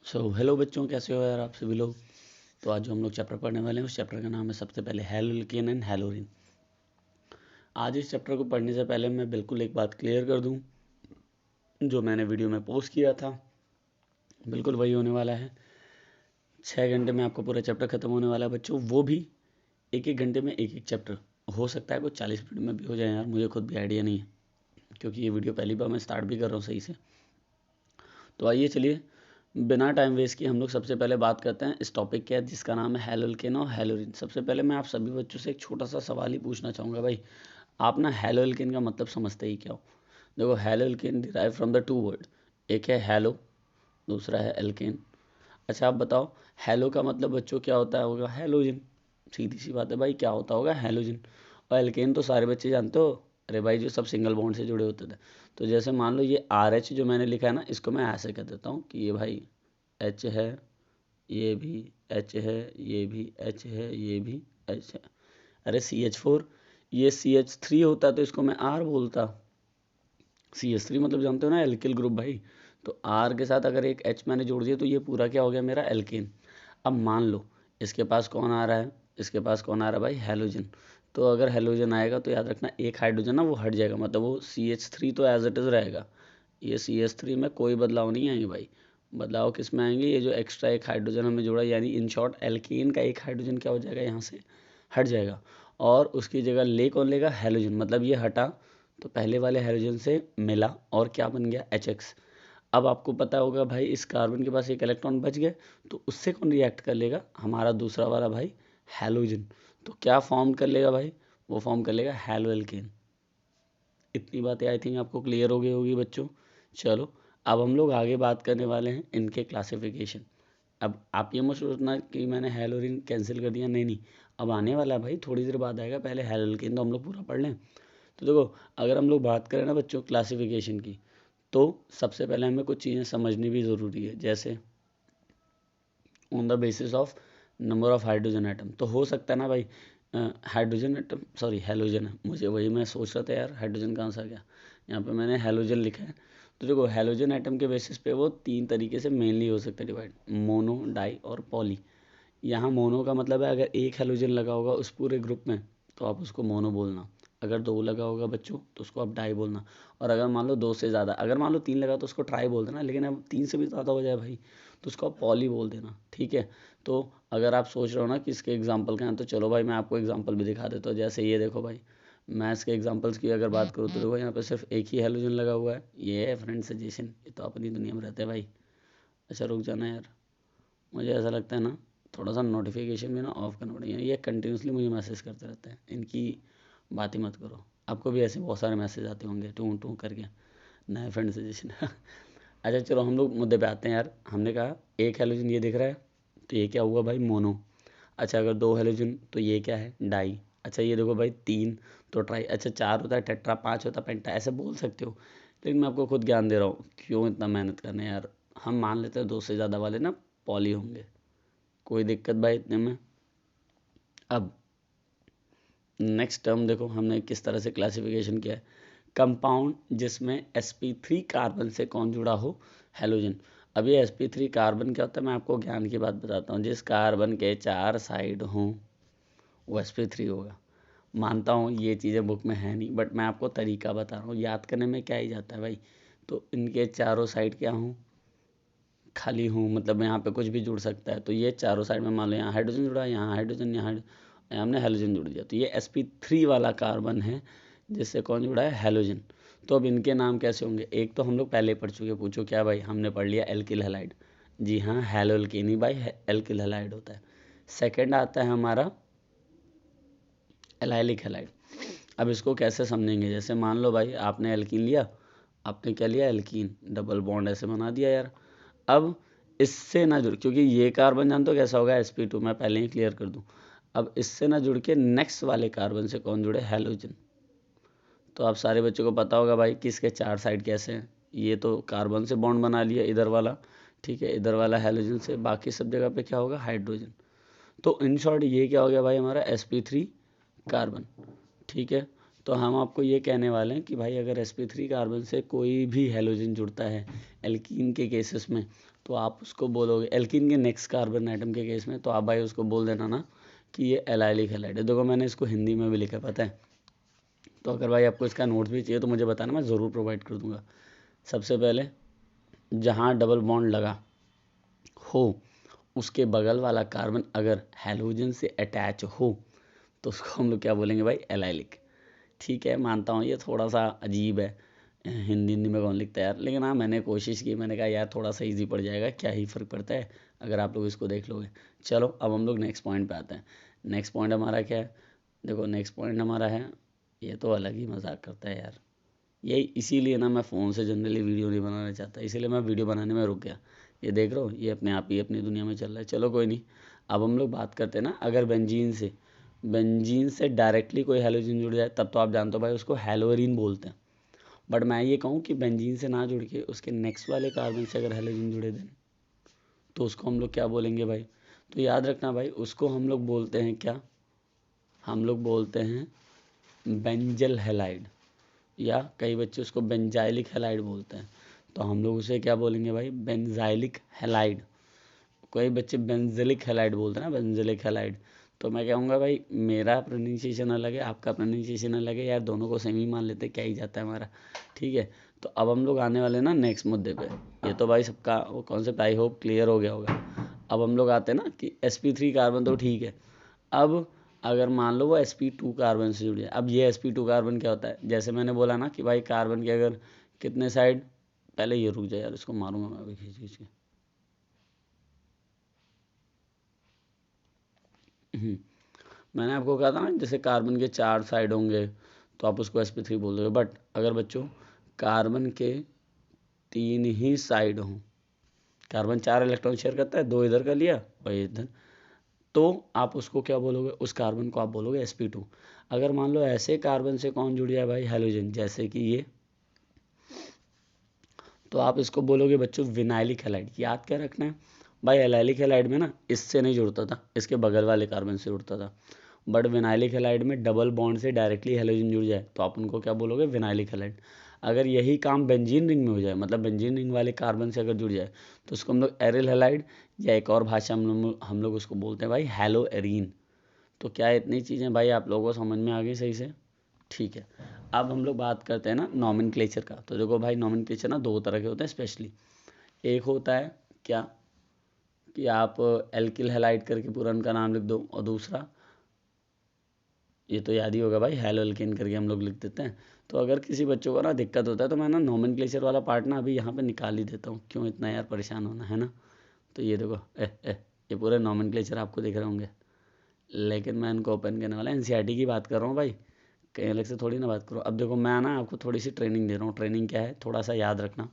Hello बच्चों, कैसे हो यार आप सभी लोग। तो आज जो हम लोग चैप्टर पढ़ने वाले हैं उस चैप्टर का नाम है सबसे पहले हैलोल्केन एंड हैलोरिन। आज इस चैप्टर को पढ़ने से पहले मैं बिल्कुल एक बात क्लियर कर दूं, जो मैंने वीडियो में पोस्ट किया था बिल्कुल वही होने वाला है। 6 घंटे में आपको पूरा चैप्टर खत्म होने वाला है बच्चों, वो भी एक एक घंटे में एक एक चैप्टर। हो सकता है कुछ 40 मिनट में भी हो जाए यार, मुझे खुद भी आइडिया नहीं है क्योंकि ये वीडियो पहली बार मैं स्टार्ट भी कर रहा हूँ सही से। तो आइए चलिए बिना टाइम वेस्ट किए हम लोग सबसे पहले बात करते हैं इस टॉपिक के जिसका नाम है हैलोल्केन और हैलोरिन। सबसे पहले मैं आप सभी बच्चों से एक छोटा सा सवाल ही पूछना चाहूँगा भाई, आप ना हैलोल्केन का मतलब समझते ही क्या हो। देखो haloalkane derive from the two word, एक है हैलो, दूसरा है एल्केन। अच्छा आप बताओ हैलो का मतलब बच्चों क्या होता है, होगा हैलोजन। सीधी सी बात है भाई, क्या होता होगा हैलोजन। और एल्केन तो सारे बच्चे जानते हो, अरे भाई जो सब सिंगल बॉन्ड से जुड़े होते थे। तो जैसे मान लो ये RH जो मैंने लिखा है ना, इसको मैं ऐसे कह देता हूँ कि ये भाई H है, ये भी H है, ये भी H है, ये भी H है। अरे CH4, ये CH3 होता तो इसको मैं R बोलता। CH3 मतलब जानते हो ना एल्किल ग्रुप भाई। तो R के साथ अगर एक H मैंने जोड़ दिया तो ये पूरा क्या हो गया मेरा एल्केन। अब मान लो इसके पास कौन आ रहा है, इसके पास कौन आ रहा है भाई हैलोजन। तो अगर हैलोजन आएगा तो याद रखना एक हाइड्रोजन ना वो हट जाएगा, मतलब वो CH3 तो एज इट इज रहेगा। ये CH3 में कोई बदलाव नहीं आएंगे भाई। बदलाव किस में आएंगे, ये जो एक्स्ट्रा एक हाइड्रोजन हमें जोड़ा, यानी इन शॉर्ट एल्केन का एक हाइड्रोजन क्या हो जाएगा यहाँ से हट जाएगा। और उसकी जगह ले कौन लेगा, हैलोजन। मतलब ये हटा तो पहले वाले हाइड्रोजन से मिला और क्या बन गया HX। अब आपको पता होगा भाई इस कार्बन के पास एक इलेक्ट्रॉन बच गए, तो उससे कौन रिएक्ट कर लेगा, हमारा दूसरा वाला भाई हैलोजन। तो क्या फॉर्म कर लेगा भाई, वो फॉर्म कर लेगा हैलो एल्केन। इतनी बातें आई थिंक आपको क्लियर हो गई होगी बच्चों। चलो अब हम लोग आगे बात करने वाले हैं इनके क्लासिफिकेशन। अब आप ये मत सोचना कि मैंने हैलोरिन कैंसिल कर दिया, नहीं नहीं, अब आने वाला है भाई, थोड़ी देर बाद आएगा। पहले हैलोल्केन तो हम लोग पूरा पढ़ लें। तो देखो अगर हम लोग बात करें ना बच्चों क्लासिफिकेशन की, तो सबसे पहले हमें कुछ चीज़ें समझनी भी ज़रूरी है। जैसे on the basis of number of hydrogen atom, तो हो सकता है ना भाई हाइड्रोजन एटम, सॉरी हैलोजन है, मुझे वही मैं सोच रहा था यार हाइड्रोजन कहाँ से आ गया, यहाँ पे मैंने हैलोजन लिखा है। तो देखो हैलोजन एटम के बेसिस पे वो 3 तरीके से मेनली हो सकता है डिवाइड, मोनो, डाई और पॉली। यहाँ मोनो का मतलब है अगर एक हैलोजन लगा होगा उस पूरे ग्रुप में तो आप उसको मोनो बोलना। अगर 2 लगा होगा बच्चों तो उसको आप डाई बोलना। और अगर मान लो 2 से ज़्यादा, अगर मान लो 3 लगा तो उसको ट्राई बोल देना, लेकिन अब 3 से भी ज़्यादा हो जाए भाई तो उसको आप पॉली बोल देना, ठीक है। तो अगर आप सोच रहे हो ना कि इसके एग्जाम्पल क्या हैं, तो चलो भाई मैं आपको एग्जाम्पल भी दिखा देता हूँ। जैसे ये देखो भाई, मैं इसके एग्जाम्पल्स की अगर बात करूँ तो देखो यहाँ पे सिर्फ एक ही हैलोजन लगा हुआ है, ये है फ्रेंड सजेशन, ये तो अपनी दुनिया में रहते हैं भाई। अच्छा रुक जाना यार, मुझे ऐसा लगता है ना थोड़ा सा नोटिफिकेशन भी ना ऑफ करना पड़ेगा, ये कंटिन्यूसली मुझे मैसेज करते रहते हैं, इनकी बात ही मत करो। आपको भी ऐसे बहुत सारे मैसेज आते होंगे टू टू करके, नए फ्रेंड सजेशन अच्छा चलो हम लोग मुद्दे पे आते हैं यार। हमने कहा एक हेलोजन ये दिख रहा है तो ये क्या हुआ भाई मोनो। अच्छा अगर 2 हेलोजन तो ये क्या है डाई। अच्छा ये देखो भाई 3 तो ट्राई। अच्छा 4 होता है टेट्रा, 5 होता है पेंटा, ऐसे बोल सकते हो। लेकिन मैं आपको खुद ज्ञान दे रहा हूँ, क्यों इतना मेहनत करना है यार। हम मान लेते हैं 2 से ज़्यादा वाले ना पॉली होंगे, कोई दिक्कत भाई इतने में। अब नेक्स्ट टर्म देखो हमने किस तरह से क्लासिफिकेशन किया है, कंपाउंड जिसमें sp3 कार्बन से कौन जुड़ा हो, हेलोजन। अब ये sp3 कार्बन क्या होता है, मैं आपको ज्ञान की बात बताता हूँ। जिस कार्बन के 4 साइड हों वो sp3 होगा। मानता हूँ ये चीज़ें बुक में है नहीं, बट मैं आपको तरीका बता रहा हूँ, याद करने में क्या ही जाता है भाई। तो इनके चारों साइड क्या हों, खाली हूँ, मतलब यहाँ पे कुछ भी जुड़ सकता है। तो ये चारों साइड में मान लो यहाँ हाइड्रोजन जुड़ा, यहाँ हाइड्रोजन, यहाँ हमने हेलोजन जुड़ दिया, तो ये sp3 वाला कार्बन है जिससे कौन जुड़ा है, हेलोजन। तो अब इनके नाम कैसे होंगे, एक तो हम लोग पहले पढ़ चुके, पूछो क्या भाई, हमने पढ़ लिया एल्किल हैलाइड। जी हाँ हैलोल्केनी भाई एल्किल हैलाइड होता है। सेकेंड आता है हमारा एलाइलिक हैलाइड। अब इसको कैसे समझेंगे, जैसे मान लो भाई आपने एल्कीन लिया, आपने क्या लिया एल्कीन, डबल बॉन्ड ऐसे बना दिया यार। अब इससे ना जुड़, क्योंकि ये कार्बन जानते हो कैसा होगा sp2, मैं पहले ही क्लियर कर दूं। अब इससे ना जुड़ के नेक्स्ट वाले कार्बन से कौन जुड़े, हेलोजन। तो आप सारे बच्चों को पता होगा भाई किसके 4 साइड कैसे हैं, ये तो कार्बन से बॉन्ड बना लिया इधर वाला, ठीक है, इधर वाला हेलोजन से, बाकी सब जगह पे क्या होगा हाइड्रोजन। तो इन शॉर्ट ये क्या हो गया भाई हमारा sp3 कार्बन, ठीक है। तो हम आपको ये कहने वाले हैं कि भाई अगर sp3 कार्बन से कोई भी हेलोजन जुड़ता है एल्कीन के केसेस में, तो आप उसको बोलोगे एल्किन के नेक्स्ट कार्बन आइटम के केस में, तो आप भाई उसको बोल देना ना कि ये एलाइलिक हैलाइड है। देखो मैंने इसको हिंदी में भी लिखा पता है, तो अगर भाई आपको इसका नोट्स भी चाहिए तो मुझे बताना, मैं ज़रूर प्रोवाइड कर दूंगा। सबसे पहले जहाँ डबल बॉन्ड लगा हो उसके बगल वाला कार्बन अगर हैलोजन से अटैच हो तो उसको हम लोग क्या बोलेंगे भाई, एलाइलिक। ठीक है, मानता हूँ ये थोड़ा सा अजीब है, हिंदी में कौन लिखता है यार, लेकिन हाँ मैंने कोशिश की, मैंने कहा यार थोड़ा सा इजी पड़ जाएगा, क्या ही फ़र्क पड़ता है अगर आप लोग इसको देख लोगे। चलो अब हम लोग नेक्स्ट पॉइंट पे आते हैं। नेक्स्ट पॉइंट हमारा क्या है, देखो नेक्स्ट पॉइंट हमारा है, ये तो अलग ही मजाक करता है यार, यही इसीलिए ना मैं फ़ोन से जनरली वीडियो नहीं बनाना चाहता, इसीलिए मैं वीडियो बनाने में रुक गया। ये देख रहे हो ये अपने आप ही अपनी दुनिया में चल रहा है। चलो कोई नहीं, अब हम लोग बात करते हैं ना, अगर बेंजीन से डायरेक्टली कोई हैलोजन जुड़ जाए तब तो आप जानते हो भाई उसको हैलोरीन बोलते हैं। बट मैं ये कहूँ कि बेंजीन से ना जुड़ के उसके नेक्स्ट वाले कार्बन से अगर हैलोजन जुड़े दें तो उसको हम लोग क्या बोलेंगे भाई, तो याद रखना भाई उसको हम लोग बोलते हैं क्या, हम लोग बोलते हैं बेंजल हैलाइड, या कई बच्चे उसको बेंजाइलिक हैलाइड बोलते हैं, तो हम लोग उसे क्या बोलेंगे भाई, बेंजाइलिक हैलाइड। कोई बच्चे बेंजिलिक हैलाइड बोलते हैं ना, बेंजिलिक हैलाइड। तो मैं कहूँगा भाई मेरा प्रोनाउंसिएशन अलग है, आपका प्रोनाउंसिएशन अलग है यार, दोनों को सेम ही मान लेते, क्या ही जाता है हमारा। ठीक है, तो अब हम लोग आने वाले ना नेक्स्ट मुद्दे पे। ये तो भाई सबका वो कॉन्सेप्ट आई होप क्लियर हो गया होगा। अब हम लोग आते हैं ना कि sp3 कार्बन तो ठीक है, अब अगर मान लो वो sp2 कार्बन से जुड़ जाए। अब ये sp2 कार्बन क्या होता है, जैसे मैंने बोला ना कि भाई कार्बन के अगर कितने साइड, पहले ये रुक जाए यार, इसको मारूंगा मैं अभी खींच खींच के। मैंने आपको कहा था ना जैसे कार्बन के 4 साइड होंगे तो आप उसको sp3 बोल दोगे, बट अगर बच्चों कार्बन के 3 ही साइड हों, कार्बन 4 इलेक्ट्रॉन शेयर करता है, 2 इधर का लिया और इधर, तो आप उसको क्या बोलोगे, उस कार्बन को आप बोलोगे sp2। अगर मान लो ऐसे कार्बन से कौन जुड़ जाए भाई, हैलोजन, जैसे कि ये, तो आप इसको बोलोगे बच्चों विनाइलिक हैलाइड। याद क्या रखना है भाई, एलाइलिक हैलाइड में ना इससे नहीं जुड़ता था, इसके बगल वाले कार्बन से जुड़ता था, बट विनाइलिक हैलाइड में डबल बॉन्ड से डायरेक्टली हैलोजन जुड़ जाए तो आप उनको क्या बोलोगे, विनाइलिक हैलाइड। अगर यही काम बेंजीन रिंग में हो जाए, मतलब बेंजीन रिंग वाले कार्बन से अगर जुड़ जाए तो उसको हम लोग एरिल हैलाइड, या एक और भाषा में हम लोग उसको बोलते हैं भाई हैलो एरीन। तो क्या इतनी चीज़ें भाई आप लोगों को समझ में आ गई सही से? ठीक है, अब हम लोग बात करते हैं ना नॉमेनक्लेचर का। तो देखो भाई नॉमेनक्लेचर ना 2 तरह के होते हैं स्पेशली। एक होता है क्या कि आप एल्किल हैलाइड करके पूरा उनका नाम लिख दो, और दूसरा ये तो याद ही होगा भाई हैलो एल्केन करके हम लोग लिख देते हैं। तो अगर किसी बच्चों को ना दिक्कत होता है तो मैं ना नॉमेनक्लेचर वाला पार्ट ना अभी यहाँ पे निकाल ही देता हूँ, क्यों इतना यार परेशान होना है ना। तो ये देखो ये पूरे नॉमेनक्लेचर आपको दिख रहे होंगे, लेकिन मैं इनको ओपन करने वाला एनसीईआरटी की बात कर रहा हूँ भाई, कहीं अलग से थोड़ी ना बात करो। अब देखो मैं ना आपको थोड़ी सी ट्रेनिंग दे रहा हूँ, ट्रेनिंग क्या है थोड़ा सा याद रखना।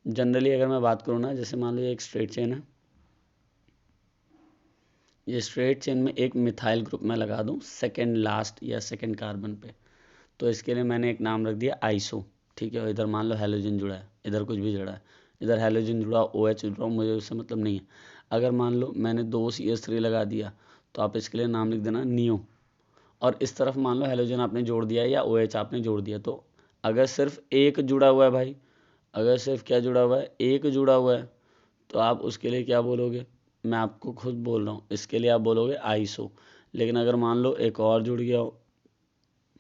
जनरली अगर मैं बात करूँ ना, जैसे मान लो एक स्ट्रेट चेन है, ये स्ट्रेट चेन में एक मिथाइल ग्रुप में लगा दूँ सेकेंड लास्ट या सेकेंड कार्बन पे, तो इसके लिए मैंने एक नाम रख दिया आइसो। ठीक है, और इधर मान लो हैलोजन जुड़ा है, इधर कुछ भी जुड़ा है, इधर हैलोजन जुड़ा OH जुड़ा, मुझे उससे मतलब नहीं है। अगर मान लो मैंने 2 CH3 लगा दिया तो आप इसके लिए नाम लिख देना नियो। और इस तरफ मान लो हैलोजन आपने जोड़ दिया है या OH आपने जोड़ दिया, तो अगर सिर्फ एक जुड़ा हुआ है भाई, अगर सिर्फ क्या जुड़ा हुआ है, एक जुड़ा हुआ है, तो आप उसके लिए क्या बोलोगे, मैं आपको खुद बोल रहा हूँ, इसके लिए आप बोलोगे आइसो। लेकिन अगर मान लो एक और जुड़ गया हो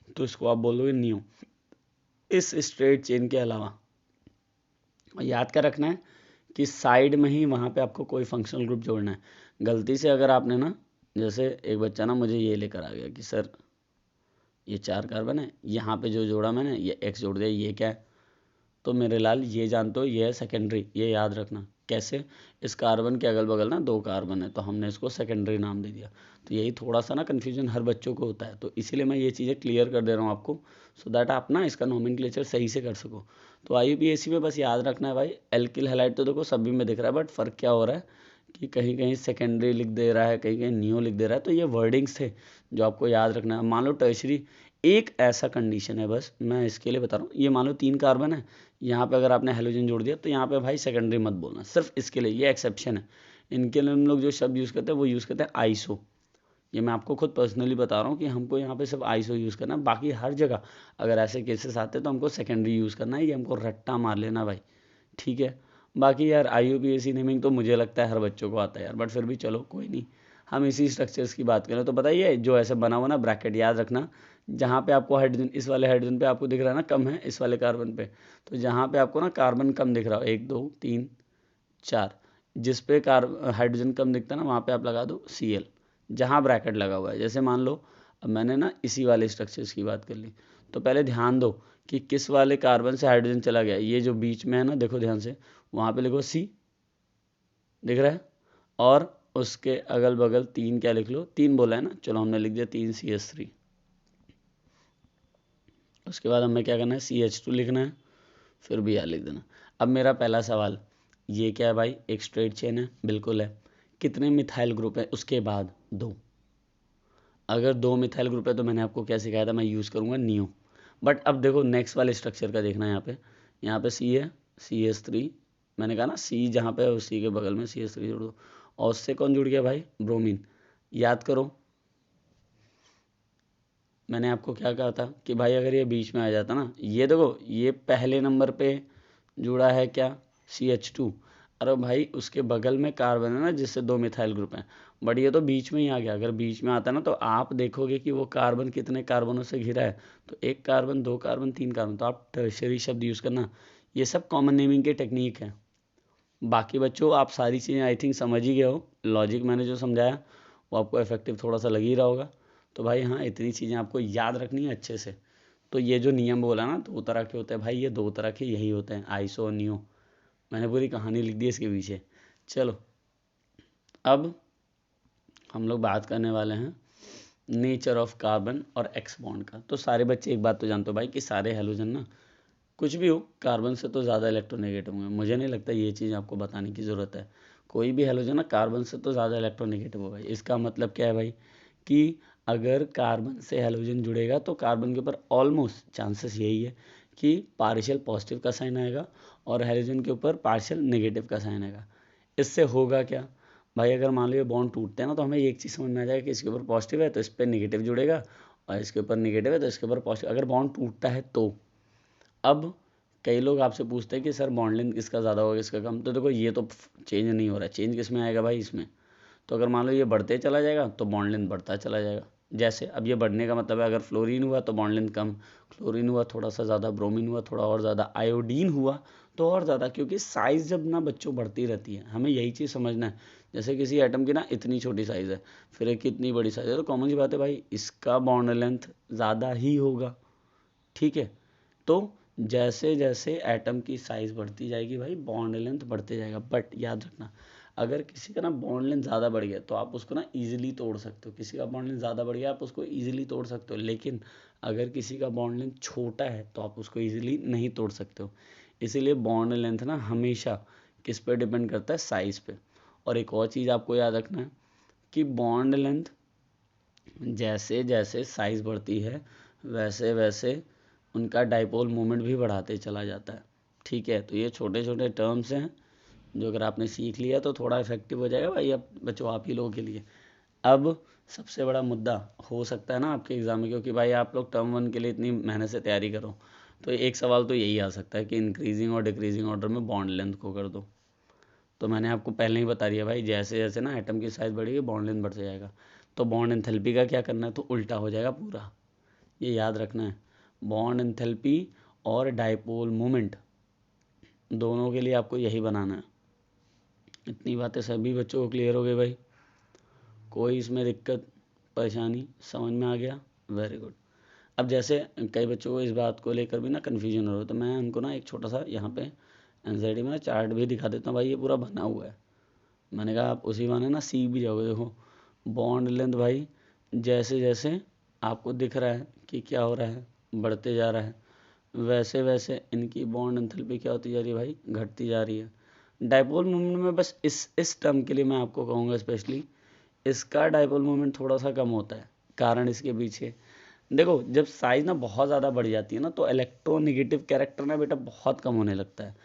तो इसको आप बोलोगे नियो, इस स्ट्रेट चेन के अलावा। याद क्या रखना है कि साइड में ही वहाँ पे आपको कोई फंक्शनल ग्रुप जोड़ना है। गलती से अगर आपने ना, जैसे एक बच्चा ना मुझे ये लेकर आ गया कि सर ये 4 कार्बन है, यहाँ पे जो जोड़ा मैंने ये X जोड़ दिया, ये क्या है, तो मेरे लाल ये जानते हो ये है सेकेंडरी, ये याद रखना। कैसे, इस कार्बन के अगल बगल ना 2 कार्बन है तो हमने इसको सेकेंडरी नाम दे दिया। तो यही थोड़ा सा ना कन्फ्यूजन हर बच्चों को होता है, तो इसीलिए मैं ये चीज़ें क्लियर कर दे रहा हूँ आपको, सो दैट आप ना इसका नोमेनक्लेचर सही से कर सको। तो IUPAC में बस याद रखना है भाई, एल्किल हैलाइड तो देखो सभी में दिख रहा है, बट फ़र्क क्या हो रहा है कि कहीं कहीं सेकेंडरी लिख दे रहा है, कहीं कहीं नियो लिख दे रहा है। तो ये वर्डिंग्स थे जो आपको याद रखना है। मान लो टर्शरी एक ऐसा कंडीशन है, बस मैं इसके लिए बता रहा हूँ, ये मान लो 3 कार्बन है, यहाँ पे अगर आपने हैलोजन जोड़ दिया तो यहाँ पे भाई सेकेंडरी मत बोलना, सिर्फ इसके लिए, ये एक्सेप्शन है। इनके लिए हम लोग जो शब्द यूज़ करते हैं वो यूज़ करते हैं आइसो। ये मैं आपको खुद पर्सनली बता रहा हूँ कि हमको यहाँ पे सिर्फ आइसो यूज़ करना है, बाकी हर जगह अगर ऐसे केसेस आते हैं तो हमको सेकेंडरी यूज़ करना है, ये हमको रट्टा मार लेना भाई। ठीक है, बाकी यार IUPAC नेमिंग तो मुझे लगता है हर बच्चों को आता है यार, बट फिर भी चलो कोई नहीं, हम इसी स्ट्रक्चर्स की बात करें। तो बताइए जो ऐसे बना हुआ ना ब्रैकेट, याद रखना जहाँ पे आपको हाइड्रोजन, इस वाले हाइड्रोजन पे आपको दिख रहा है ना कम है, इस वाले कार्बन पे, तो जहाँ पे आपको ना कार्बन कम दिख रहा हो 1 2 3 4, जिस पे हाइड्रोजन कम दिखता है ना वहाँ पे आप लगा दो Cl, जहाँ ब्रैकेट लगा हुआ है। जैसे मान लो अब मैंने ना इसी वाले स्ट्रक्चर्स की बात कर ली, तो पहले ध्यान दो कि किस वाले कार्बन से हाइड्रोजन चला गया। ये जो बीच में है ना, देखो ध्यान से, वहाँ पे लिखो C, दिख रहा है, और उसके अगल बगल 3 क्या लिख लो, 3 बोला है ना, चलो हमने लिख दिया 3 CH3। उसके बाद हमें क्या करना है, CH2 लिखना है, फिर Br लिख देना। अब मेरा पहला सवाल, ये क्या है भाई, एक स्ट्रेट चेन है, बिल्कुल है। कितने मिथाइल ग्रुप है, उसके बाद 2। अगर 2 मिथाइल ग्रुप है तो मैंने आपको क्या सिखाया था, मैं यूज़ करूँगा नियो। बट अब देखो नेक्स्ट वाले स्ट्रक्चर का देखना है, यहाँ पे C है, CH3, मैंने कहा ना C जहाँ पे है उसी के बगल में CH3 जोड़ दो, और उससे कौन जुड़ गया भाई, ब्रोमीन। याद करो मैंने आपको क्या कहा था कि भाई अगर ये बीच में आ जाता ना, ये देखो ये पहले नंबर पे जुड़ा है क्या, CH2, अरे भाई उसके बगल में कार्बन है ना जिससे 2 मिथाइल ग्रुप हैं, बट ये तो बीच में ही आ गया। अगर बीच में आता ना तो आप देखोगे कि वो कार्बन कितने कार्बनों से घिरा है, तो 1 कार्बन 2 कार्बन 3 कार्बन, तो आप टर्शियरी शब्द यूज़ करना। ये सब कॉमन नेमिंग के टेक्निक है। बाकी बच्चों आप सारी चीज़ें आई थिंक समझ ही गए हो, लॉजिक मैंने जो समझाया वो आपको इफेक्टिव थोड़ा सा लग ही रहा होगा। तो भाई हाँ, इतनी चीज़ें आपको याद रखनी है अच्छे से। तो ये जो नियम बोला ना 2 तरह के होते हैं भाई, ये 2 तरह के यही होते हैं, आइसो और नियो। मैंने पूरी कहानी लिख दी इसके पीछे। चलो अब हम लोग बात करने वाले हैं नेचर ऑफ कार्बन और एक्स बॉन्ड का। तो सारे बच्चे एक बात तो जानते हो भाई कि सारे हेलोजन ना, कुछ भी हो, कार्बन से तो ज़्यादा इलेक्ट्रोनेगेटिव होंगे। मुझे नहीं लगता ये चीज़ आपको बताने की ज़रूरत है। कोई भी हेलोजन ना कार्बन से तो ज़्यादा इलेक्ट्रोनेगेटिव होगा। इसका मतलब क्या है भाई कि अगर कार्बन से हेलोजन जुड़ेगा तो कार्बन के ऊपर ऑलमोस्ट चांसेस यही है कि पार्शियल पॉजिटिव का साइन आएगा और हेलोजन के ऊपर पार्शियल नेगेटिव का साइन आएगा। इससे होगा क्या भाई, अगर मान लो ये बॉन्ड टूटते हैं ना, तो हमें एक चीज़ समझ में आ जाएगा कि इसके ऊपर पॉजिटिव है तो इस पर नेगेटिव जुड़ेगा, और इसके ऊपर नेगेटिव है तो इसके ऊपर पॉजिटिव। अगर बॉन्ड टूटता है तो अब कई लोग आपसे पूछते हैं कि सर बॉन्ड लेंथ किसका ज़्यादा होगा किसका कम, तो देखो ये तो चेंज नहीं हो रहा है। चेंज किस में आएगा भाई, इसमें। तो अगर मान लो ये बढ़ते चला जाएगा तो बॉन्ड लेंथ बढ़ता चला जाएगा। जैसे अब ये बढ़ने का मतलब है, अगर फ्लोरीन हुआ तो बॉन्ड लेंथ कम, क्लोरीन हुआ थोड़ा सा ज़्यादा, ब्रोमीन हुआ थोड़ा और ज़्यादा, आयोडीन हुआ तो और ज़्यादा, क्योंकि साइज़ जब ना बच्चों बढ़ती रहती है, हमें यही चीज़ समझना है। जैसे किसी एटम की ना इतनी छोटी साइज़ है, फिर एक इतनी बड़ी साइज़ है, तो कॉमन सी बात है भाई इसका बॉन्ड लेंथ ज़्यादा ही होगा, ठीक है। तो जैसे जैसे एटम की साइज़ बढ़ती जाएगी भाई बॉन्ड लेंथ बढ़ते जाएगा। बट याद रखना, अगर किसी का ना बॉन्ड लेंथ ज़्यादा बढ़ गया तो आप उसको ना ईजिली तोड़ सकते हो। किसी का बॉन्ड लेंथ ज़्यादा बढ़ गया आप उसको ईजिली तोड़ सकते हो, लेकिन अगर किसी का बॉन्ड लेंथ छोटा है तो आप उसको ईजिली नहीं तोड़ सकते हो। इसीलिए बॉन्ड लेंथ ना हमेशा किस पे डिपेंड करता है, साइज़ पे। और एक और चीज़ आपको याद रखना है कि बॉन्ड लेंथ जैसे जैसे साइज़ बढ़ती है वैसे वैसे उनका डाइपोल मोमेंट भी बढ़ाते चला जाता है, ठीक है। तो ये छोटे छोटे टर्म्स हैं जो अगर आपने सीख लिया तो थोड़ा इफेक्टिव हो जाएगा भाई अब बच्चों आप ही लोगों के लिए। अब सबसे बड़ा मुद्दा हो सकता है ना आपके एग्ज़ाम में, क्योंकि भाई आप लोग टर्म 1 के लिए इतनी मेहनत से तैयारी करो, तो एक सवाल तो यही आ सकता है कि इंक्रीजिंग और डिक्रीजिंग ऑर्डर में बॉन्ड लेंथ को कर दो। तो मैंने आपको पहले ही बता दिया भाई, जैसे जैसे ना एटम की साइज़ बढ़ेगी बॉन्ड लेंथ बढ़ते जाएगा। तो बॉन्ड एंथैल्पी का क्या करना है, तो उल्टा हो जाएगा पूरा, ये याद रखना है। बॉन्ड एंथैल्पी और डाइपोल मोमेंट दोनों के लिए आपको यही बनाना है। इतनी बातें सभी बच्चों को क्लियर हो गई भाई, कोई इसमें दिक्कत परेशानी समझ में आ गया, वेरी गुड। अब जैसे कई बच्चों को इस बात को लेकर भी ना कन्फ्यूजन हो रहा है, तो मैं उनको ना एक छोटा सा यहाँ पे एनजाइटी में ना चार्ट भी दिखा देता हूँ भाई, ये पूरा बना हुआ है। मैंने कहा आप उसी बहाने ना सीख भी जाओगे। देखो बॉन्ड लेंथ भाई जैसे जैसे आपको दिख रहा है कि क्या हो रहा है, बढ़ते जा रहा है, वैसे वैसे इनकी बॉन्ड एंथैल्पी क्या होती जा रही है भाई, घटती जा रही है। डाइपोल मोमेंट में बस इस टर्म के लिए मैं आपको कहूँगा स्पेशली, इसका डाइपोल मोमेंट थोड़ा सा कम होता है। कारण इसके पीछे देखो, जब साइज ना बहुत ज़्यादा बढ़ जाती है ना तो इलेक्ट्रोनेगेटिव कैरेक्टर ना बेटा बहुत कम होने लगता है।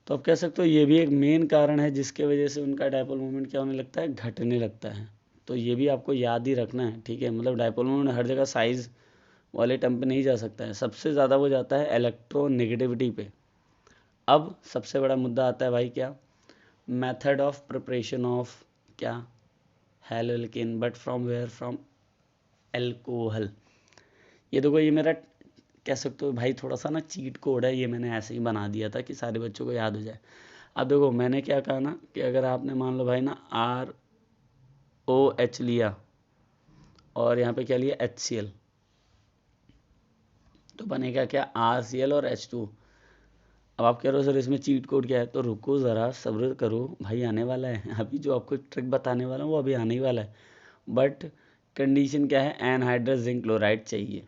तो आप कह सकते हो ये भी एक मेन कारण है जिसके वजह से उनका डाइपोल मोमेंट क्या होने लगता है, घटने लगता है। तो ये भी आपको याद ही रखना है, ठीक है। मतलब डाइपोल मोमेंट हर जगह साइज वाले टर्म पे नहीं जा सकता है, सबसे ज़्यादा वो जाता है इलेक्ट्रोनेगेटिविटी पे। अब सबसे बड़ा मुद्दा आता है भाई क्या, मेथड ऑफ प्रिपरेशन ऑफ क्या, haloalkane, but from where, from alcohol. ये देखो ये मेरा कह सकते हो भाई थोड़ा सा ना चीट कोड है, ये मैंने ऐसे ही बना दिया था कि सारे बच्चों को याद हो जाए। अब देखो मैंने क्या कहा ना कि अगर आपने मान लो भाई ना ROH लिया और यहाँ पे क्या लिया HCl, तो बनेगा क्या RCl और H2। अब आप कह रहे हो सर इसमें चीट कोड क्या है, तो रुको ज़रा सब्र करो भाई, आने वाला है। अभी जो आपको ट्रिक बताने वाला हूँ वो अभी आने ही वाला है। बट कंडीशन क्या है, एनहाइड्रस जिंक क्लोराइड चाहिए,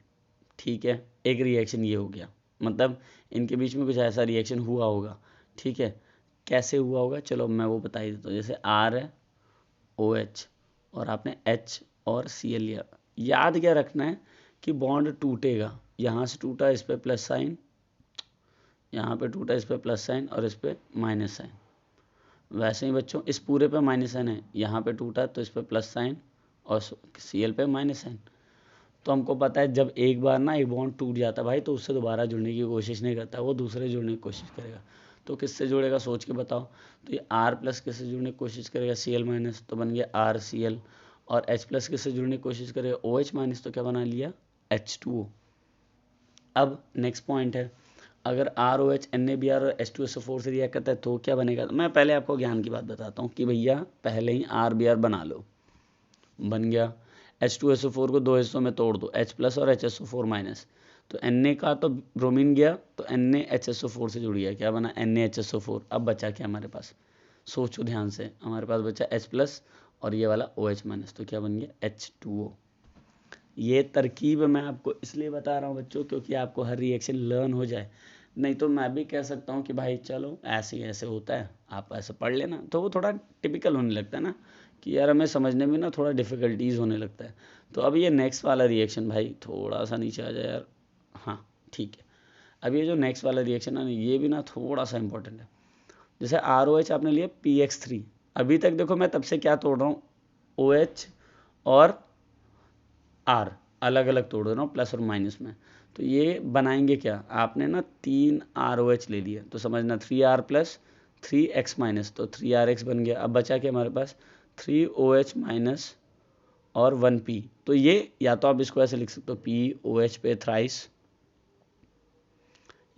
ठीक है। एक रिएक्शन ये हो गया, मतलब इनके बीच में कुछ ऐसा रिएक्शन हुआ होगा, ठीक है। कैसे हुआ होगा चलो मैं वो बता ही देता हूँ। जैसे R है OH और आपने H और Cl लिया, याद क्या रखना है कि बॉन्ड टूटेगा, यहाँ से टूटा इस पे प्लस साइन, यहाँ पे टूटा इस पे प्लस साइन और इस पे माइनस साइन। वैसे ही बच्चों इस पूरे पे माइनस साइन है, यहाँ पे टूटा तो इस पे प्लस साइन और Cl पे माइनस साइन। तो हमको पता है जब एक बार ना एक बॉन्ड टूट जाता है भाई तो उससे दोबारा जुड़ने की कोशिश नहीं करता, वो दूसरे जुड़ने की कोशिश करेगा। तो किससे जुड़ेगा सोच के बताओ। तो ये R प्लस किससे जुड़ने की कोशिश करेगा, Cl माइनस, तो बन गया RCl। और H प्लस किससे जुड़ने की कोशिश करेगा, OH माइनस, तो क्या बना लिया H2O। अब नेक्स्ट पॉइंट है, अगर ROH NaBr और H2SO4 से रिएक्ट करता है तो क्या बनेगा। मैं पहले आपको ज्ञान की बात बताता हूँ कि भैया पहले ही RBr बना लो, बन गया। H2SO4 को दो हिस्सों में तोड़ दो, H प्लस और HSO4 माइनस, तो Na का तो ब्रोमीन गया तो NaHSO4 से जुड़ गया, क्या बना NaHSO4। अब बचा क्या हमारे पास, सोचो ध्यान से, हमारे पास बचा H प्लस और ये वाला OH माइनस, तो क्या बन गया H2O। ये तरकीब मैं आपको इसलिए बता रहा हूँ बच्चों क्योंकि आपको हर रिएक्शन लर्न हो जाए। नहीं तो मैं भी कह सकता हूँ कि भाई चलो ऐसे ही ऐसे होता है, आप ऐसे पढ़ लेना, तो वो थोड़ा टिपिकल होने लगता है ना कि यार हमें समझने में ना थोड़ा डिफ़िकल्टीज होने लगता है। तो अब ये नेक्स्ट वाला रिएक्शन भाई थोड़ा सा नीचे आ जाए यार, हाँ ठीक है। अब ये जो नेक्स्ट वाला रिएक्शन है ना ये भी ना थोड़ा सा इंपॉर्टेंट है। जैसे ROH आपने लिया PX3, अभी तक देखो मैं तब से क्या तोड़ रहा हूँ, OH और R अलग अलग तोड़ रहा हूँ प्लस और माइनस में। तो ये बनाएंगे क्या, आपने ना 3 ROH ले लिया तो समझना 3R प्लस 3X माइनस, तो 3RX बन गया। अब बचा क्या हमारे पास 3OH माइनस और 1P। तो ये या तो आप इसको ऐसे लिख सकते हो POH पे थ्राइस,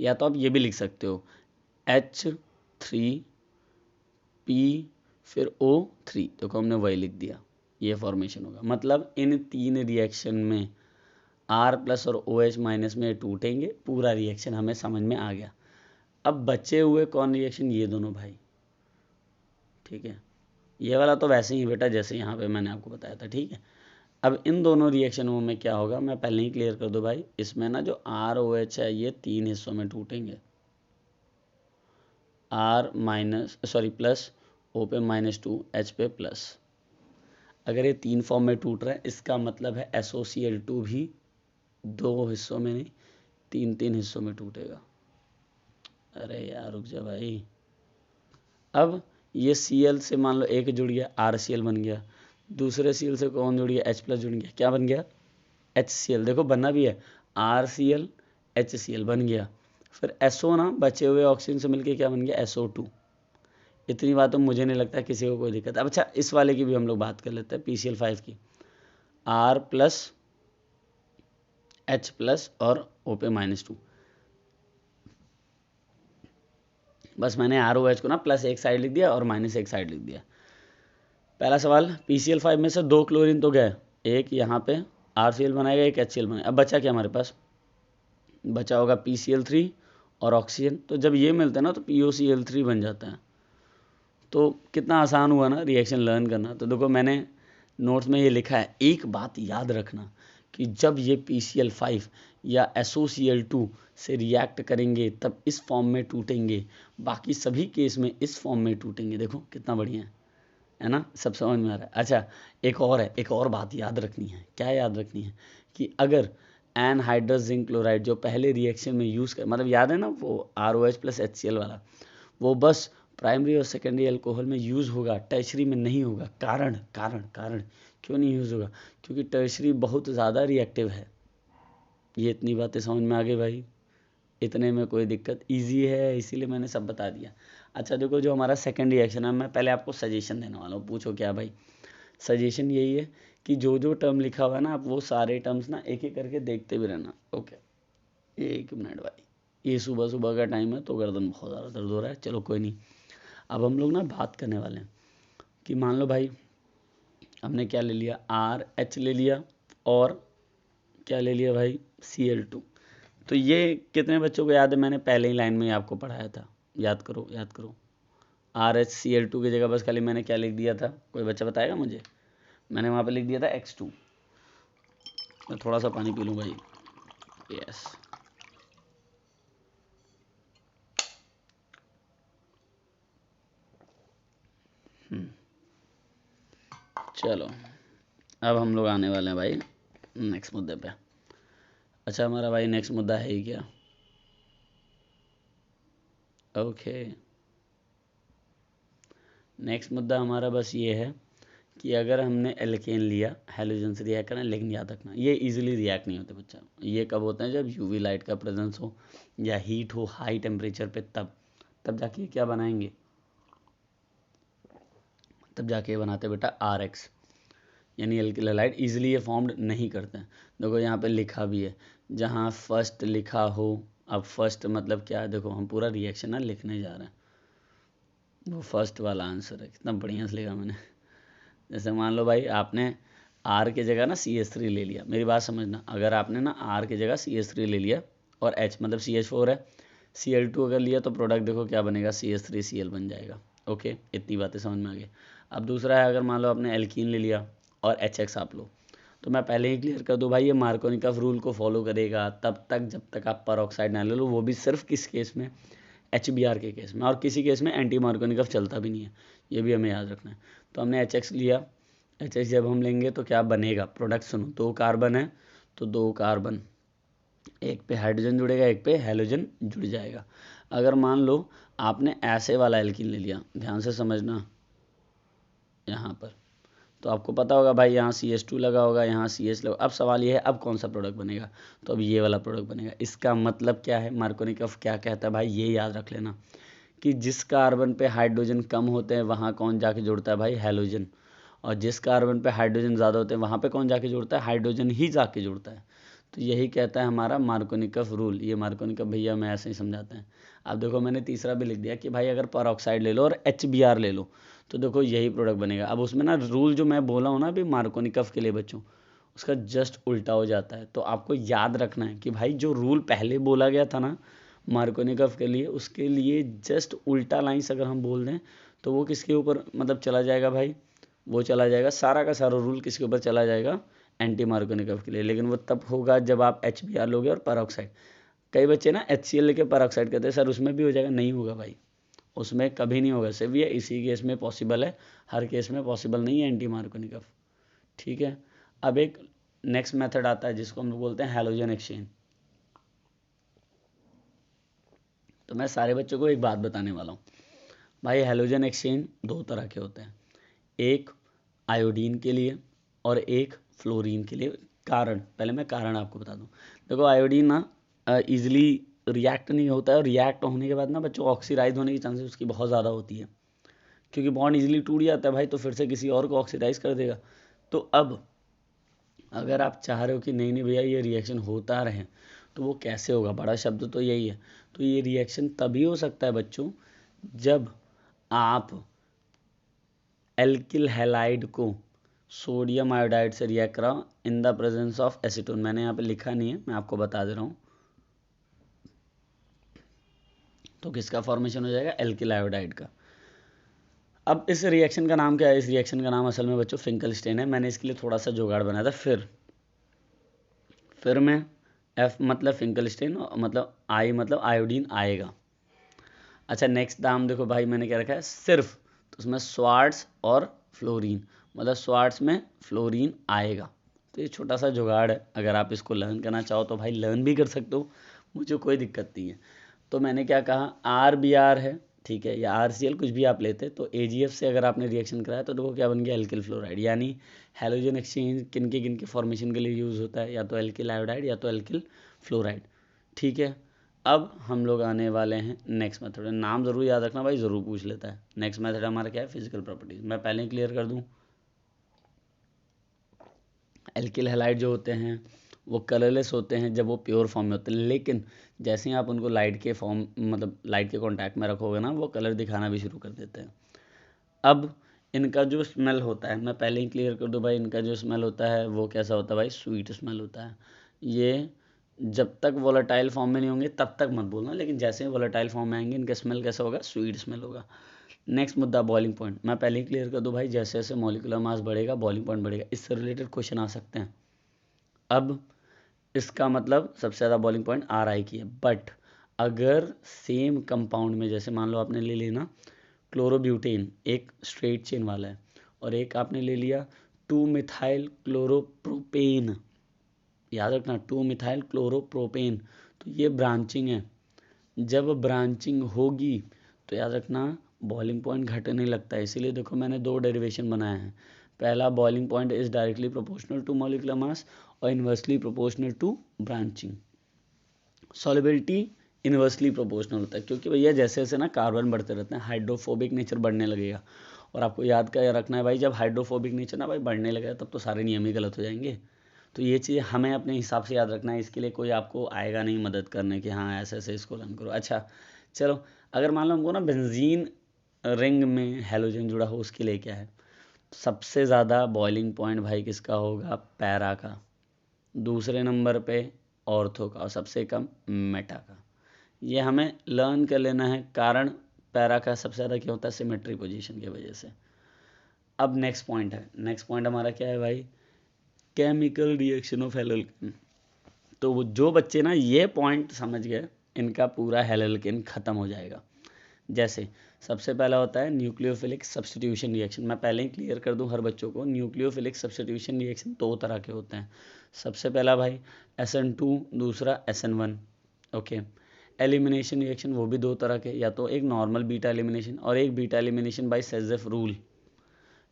या तो आप ये भी लिख सकते हो H3P फिर O3, देखो हमने वही लिख दिया, ये फॉर्मेशन होगा। मतलब इन तीन रिएक्शन में R प्लस और OH माइनस में टूटेंगे, पूरा रिएक्शन हमें समझ में आ गया। अब बचे हुए कौन रिएक्शन, ये दोनों भाई, ठीक है। ये वाला तो वैसे ही बेटा जैसे यहाँ पे मैंने आपको बताया था, ठीक है। अब इन दोनों रिएक्शनों में क्या होगा, मैं पहले ही क्लियर कर दूं भाई, इसमें ना जो ROH है ये 3 हिस्सों में टूटेंगे, R minus sorry plus, O पे -2, H पे प्लस। अगर ये 3 फॉर्म में टूट रहा है इसका मतलब है SOCl2 भी 2 हिस्सों में नहीं 3 हिस्सों में टूटेगा। अरे यार रुक जा भाई। अब ये Cl से मान लो एक जुड़ गया RCl बन गया, दूसरे Cl से कौन जुड़ गया H प्लस जुड़ गया, क्या बन गया HCl। देखो बनना भी है RCl HCl बन गया। फिर SO ना बचे हुए ऑक्सीजन से मिलके क्या बन गया SO2। इतनी बात तो मुझे नहीं लगता किसी को कोई दिक्कत। अब अच्छा इस वाले की भी हम लोग बात कर लेते हैं PCl5 की, R प्लस H प्लस और O पे -2। बस मैंने ROH को ना प्लस एक साइड लिख दिया और माइनस एक साइड लिख दिया। पहला सवाल PCl5 में से 2 क्लोरीन तो गए, एक यहाँ पे RCl बनाएगा एक HCl बनाएगा। अब बचा क्या हमारे पास, बचा होगा PCl3 और ऑक्सीजन। तो जब ये मिलता है ना तो POCl3 बन जाता है। तो कितना आसान हुआ ना रिएक्शन लर्न करना। तो देखो मैंने नोट्स में ये लिखा है, एक बात याद रखना कि जब ये PCl5 या SOCl2 से रिएक्ट करेंगे तब इस फॉर्म में टूटेंगे, बाकी सभी केस में इस फॉर्म में टूटेंगे। देखो कितना बढ़िया है ना, सब समझ में आ रहा है। अच्छा एक और है, एक और बात याद रखनी है। क्या याद रखनी है कि अगर एनहाइड्रस जिंक क्लोराइड जो पहले रिएक्शन में यूज़ कर, मतलब याद है ना वो ROH प्लस HCl वाला, वो बस प्राइमरी और सेकेंडरी अल्कोहल में यूज़ होगा, टर्शरी में नहीं होगा। कारण कारण कारण क्यों नहीं यूज़ होगा, क्योंकि टर्शरी बहुत ज़्यादा रिएक्टिव है। ये इतनी बातें समझ में आ गई भाई, इतने में कोई दिक्कत, इजी है, इसीलिए मैंने सब बता दिया। अच्छा देखो, जो हमारा सेकंड रिएक्शन है, मैं पहले आपको सजेशन देने वाला हूँ। पूछो क्या भाई? सजेशन यही है कि जो जो टर्म लिखा हुआ है ना, आप वो सारे टर्म्स ना एक एक करके देखते भी रहना। ओके, 1 मिनट भाई, ये सुबह सुबह का टाइम है तो गर्दन बहुत ज़्यादा दर्द हो रहा है। चलो कोई नहीं, अब हम लोग ना बात करने वाले हैं कि मान लो भाई हमने क्या ले लिया, RH ले लिया और क्या ले लिया भाई, Cl2। तो ये कितने बच्चों को याद है? मैंने पहले ही लाइन में ही आपको पढ़ाया था, याद करो याद करो। RHCl2 की जगह बस खाली मैंने क्या लिख दिया था, कोई बच्चा बताएगा मुझे? मैंने वहाँ पे लिख दिया था X2। मैं थोड़ा सा पानी पी लूँ भाई। यस, चलो अब हम लोग आने वाले हैं भाई नेक्स्ट मुद्दे पे। अच्छा हमारा भाई नेक्स्ट मुद्दा है ही क्या? ओके, नेक्स्ट मुद्दा हमारा बस ये है कि अगर हमने एल्केन लिया, हैलोजन से रिएक्ट करना, लेकिन याद रखना ये इजीली रिएक्ट नहीं होते बच्चा। ये कब होते हैं? जब यूवी लाइट का प्रेजेंस हो या हीट हो हाई टेम्परेचर पे, तब जाके ये क्या बनाएंगे, तब जाके ये बनाते बेटा RX, यानी एल्किल हैलाइड इजीली ये फॉर्म्ड नहीं करते हैं। देखो यहाँ पे लिखा भी है, जहाँ फर्स्ट लिखा हो, अब फर्स्ट मतलब क्या है, देखो हम पूरा रिएक्शन ना लिखने जा रहे हैं, वो फर्स्ट वाला आंसर है। कितना बढ़िया से लिखा मैंने। जैसे मान लो भाई आपने R की जगह ना CH3 ले लिया, मेरी बात समझना, अगर आपने ना R की जगह CH3 ले लिया और H मतलब CH4 है, Cl2 अगर लिया तो प्रोडक्ट देखो क्या बनेगा, CH3Cl बन जाएगा। ओके, इतनी बातें समझ में आ गई। अब दूसरा है, अगर मान लो आपने एल्कीन ले लिया और HX आप लो, तो मैं पहले ही क्लियर कर दूं भाई, ये मार्कोनिकॉफ रूल को फॉलो करेगा तब तक जब तक आप परऑक्साइड ना ले लो, वो भी सिर्फ किस केस में, HBr के केस में, और किसी केस में एंटी मार्कोनिकॉफ चलता भी नहीं है, ये भी हमें याद रखना है। तो हमने HX लिया, HX जब हम लेंगे तो क्या बनेगा प्रोडक्ट, सुनो, 2 कार्बन है तो 2 कार्बन, एक पे हाइड्रोजन जुड़ेगा एक पे हैलोजन जुड़ जाएगा। अगर मान लो आपने ऐसे वाला एल्कीन ले लिया, ध्यान से समझना यहाँ पर, तो आपको पता होगा भाई यहाँ CH2 लगा होगा, यहाँ CH लगा। अब सवाल ये है अब कौन सा प्रोडक्ट बनेगा, तो अब ये वाला प्रोडक्ट बनेगा। इसका मतलब क्या है, मार्कोनिकॉफ क्या कहता है भाई, ये याद रख लेना कि जिस कार्बन पे हाइड्रोजन कम होते हैं वहाँ कौन जाके जुड़ता है भाई, हैलोजन, और जिस कार्बन पे हाइड्रोजन ज़्यादा होते हैं वहाँ पे कौन जाके जुड़ता है, हाइड्रोजन ही जाके जुड़ता है। तो यही कहता है हमारा मार्कोनिकॉफ रूल। ये मार्कोनिकॉफ भैया मैं ऐसे ही समझाते हैं। अब देखो मैंने तीसरा भी लिख दिया कि भाई अगर परऑक्साइड ले लो और HBr ले लो तो देखो यही प्रोडक्ट बनेगा। अब उसमें ना रूल जो मैं बोला हूँ ना अभी मार्कोनिकॉफ के लिए बच्चों, उसका जस्ट उल्टा हो जाता है। तो आपको याद रखना है कि भाई जो रूल पहले बोला गया था ना मार्कोनिकॉफ के लिए, उसके लिए जस्ट उल्टा लाइन्स अगर हम बोल दें तो वो किसके ऊपर मतलब चला जाएगा भाई, वो चला जाएगा सारा का सारा रूल किसके ऊपर चला जाएगा, एंटी मार्कोनिकॉफ के लिए। लेकिन वो तब होगा जब आप HBr लोगे और परऑक्साइड। कई बच्चे ना HCl लेके परऑक्साइड कहते हैं सर उसमें भी हो जाएगा, नहीं होगा भाई, उसमें कभी नहीं होगा। सिर्फ ये इसी केस में पॉसिबल है, हर केस में पॉसिबल नहीं है एंटी मार्कोनिकॉफ। ठीक है, अब एक नेक्स्ट मेथड आता है जिसको हम लोग बोलते हैं हैलोजन एक्सचेंज। तो मैं सारे बच्चों को एक बात बताने वाला हूँ भाई, हैलोजन एक्सचेंज 2 तरह के होते हैं, एक आयोडीन के लिए और एक फ्लोरीन के लिए। कारण, पहले मैं कारण आपको बता दूं। देखो आयोडीन ना इजीली रिएक्ट नहीं होता है, और रिएक्ट होने के बाद ना बच्चों ऑक्सीडाइज होने की चांसेस उसकी बहुत ज़्यादा होती है, क्योंकि बॉन्ड इजीली टूट जाता है भाई, तो फिर से किसी और को ऑक्सीडाइज कर देगा। तो अब अगर आप चाह रहे हो कि नहीं नहीं भैया ये रिएक्शन होता रहे, तो वो कैसे होगा, बड़ा शब्द तो यही है। तो ये रिएक्शन तभी हो सकता है बच्चों जब आप एल्किल हैलाइड को सोडियम आयोडाइड से रिएक्ट कराओ in the presence of acetone. मैंने यहाँ पे लिखा नहीं है, मैं आपको बता दे रहा हूँ। तो किसका फॉर्मेशन हो जाएगा, एल्किल आयोडाइड का। अब इस रिएक्शन का नाम क्या है, इस रिएक्शन का नाम असल में बच्चों फिंकलस्टेन है। मैंने इसके लिए थोड़ा सा जुगाड़ बनाया था, फिर में एफ मतलब फिंकलस्टेन, मतलब आई मतलब आयोडीन आएगा। अच्छा नेक्स्ट दाम देखो भाई मैंने क्या रखा है सिर्फ, तो उसमें स्वार्ट्स और फ्लोरीन, मतलब स्वार्ट्स में फ्लोरीन आएगा। तो ये छोटा सा जुगाड़ है, अगर आप इसको लर्न करना चाहो तो भाई लर्न भी कर सकते हो, मुझे कोई दिक्कत नहीं है। तो मैंने क्या कहा, RBr है ठीक है, या RCl कुछ भी आप लेते, तो AgF से अगर आपने रिएक्शन कराया तो देखो क्या बन गया, एल्किल फ्लोराइड। यानी हैलोजन एक्सचेंज किन के फॉर्मेशन के लिए यूज़ होता है, या तो एल्किल आयोडाइड या तो एल्किल फ्लोराइड। ठीक है, अब हम लोग आने वाले हैं नेक्स्ट मेथड। नाम ज़रूर याद रखना भाई, ज़रूर पूछ लेता है। नेक्स्ट मेथड हमारा क्या है, फिजिकल प्रॉपर्टीज। मैं पहले ही क्लियर कर दूं, एल्किल हैलाइड जो होते हैं वो कलरलेस होते हैं जब वो प्योर फॉर्म में होते हैं, लेकिन जैसे ही आप उनको लाइट के फॉर्म मतलब लाइट के कांटेक्ट में रखोगे ना, वो कलर दिखाना भी शुरू कर देते हैं। अब इनका जो स्मेल होता है, मैं पहले ही क्लियर कर दूं भाई, इनका जो स्मेल होता है वो कैसा होता है भाई, स्वीट स्मेल होता है। ये जब तक वोलेटाइल फॉर्म में नहीं होंगे तब तक मत बोलना, लेकिन जैसे ही वोलेटाइल फॉर्म में आएंगे इनका स्मेल कैसा होगा, स्वीट स्मेल होगा। नेक्स्ट मुद्दा बॉइलिंग पॉइंट। मैं पहले ही क्लियर कर दूं भाई, जैसे जैसे मॉलिक्यूलर मास बढ़ेगा बॉइलिंग पॉइंट बढ़ेगा। इससे रिलेटेड क्वेश्चन आ सकते हैं। अब इसका मतलब सबसे ज़्यादा बॉइलिंग पॉइंट RI की है, बट अगर सेम कंपाउंड में, जैसे मान लो आपने ले लिया क्लोरोब्यूटेन, एक स्ट्रेट चेन वाला है, और एक आपने ले लिया 2-मिथाइल क्लोरोप्रोपेन, याद रखना 2-मिथाइल क्लोरोप्रोपेन, तो ये ब्रांचिंग है। जब ब्रांचिंग होगी तो याद रखना बॉइलिंग पॉइंट घटने लगता है। इसीलिए देखो मैंने 2 डेरिवेशन बनाए हैं। पहला, boiling point is directly proportional to molecular mass और inversely proportional to branching. Solubility inversely proportional होता है, क्योंकि भैया जैसे जैसे ना कार्बन बढ़ते रहते हैं हाइड्रोफोबिक नेचर बढ़ने लगेगा। और आपको याद क्या रखना है भाई, जब हाइड्रोफोबिक नेचर ना भाई बढ़ने लगेगा तब तो सारे नियम ही गलत हो जाएंगे। तो ये चीज़ हमें अपने हिसाब से याद रखना है। इसके लिए कोई आपको आएगा नहीं मदद करने कि हाँ ऐसे ऐसे इसको रन करो। अच्छा चलो, अगर मान लो हमको ना बेंजीन रिंग में हैलोजन जुड़ा हो, उसके लिए क्या है, सबसे ज़्यादा बॉइलिंग पॉइंट भाई किसका होगा, पैरा का, दूसरे नंबर पे ऑर्थो का, और सबसे कम मेटा का। ये हमें लर्न कर लेना है, कारण पैरा का सबसे ज़्यादा क्या होता है, सिमेट्री पोजीशन की वजह से। अब नेक्स्ट पॉइंट है, नेक्स्ट पॉइंट हमारा क्या है भाई, केमिकल रिएक्शन ऑफ हैलोजन। तो वो जो बच्चे ना ये पॉइंट समझ गए, इनका पूरा हैलोजन खत्म हो जाएगा। जैसे सबसे पहला होता है न्यूक्लियोफिलिक सब्स्टिट्यूशन रिएक्शन। मैं पहले ही क्लियर कर दूं हर बच्चों को, न्यूक्लियोफिलिक सब्स्टिट्यूशन रिएक्शन 2 तरह के होते हैं। सबसे पहला भाई SN2, दूसरा SN1। ओके। एलिमिनेशन रिएक्शन वो भी 2 तरह के, या तो एक नॉर्मल बीटा एलिमिनेशन और एक बीटा एलिमिनेशन बाय सेज़ेफ रूल।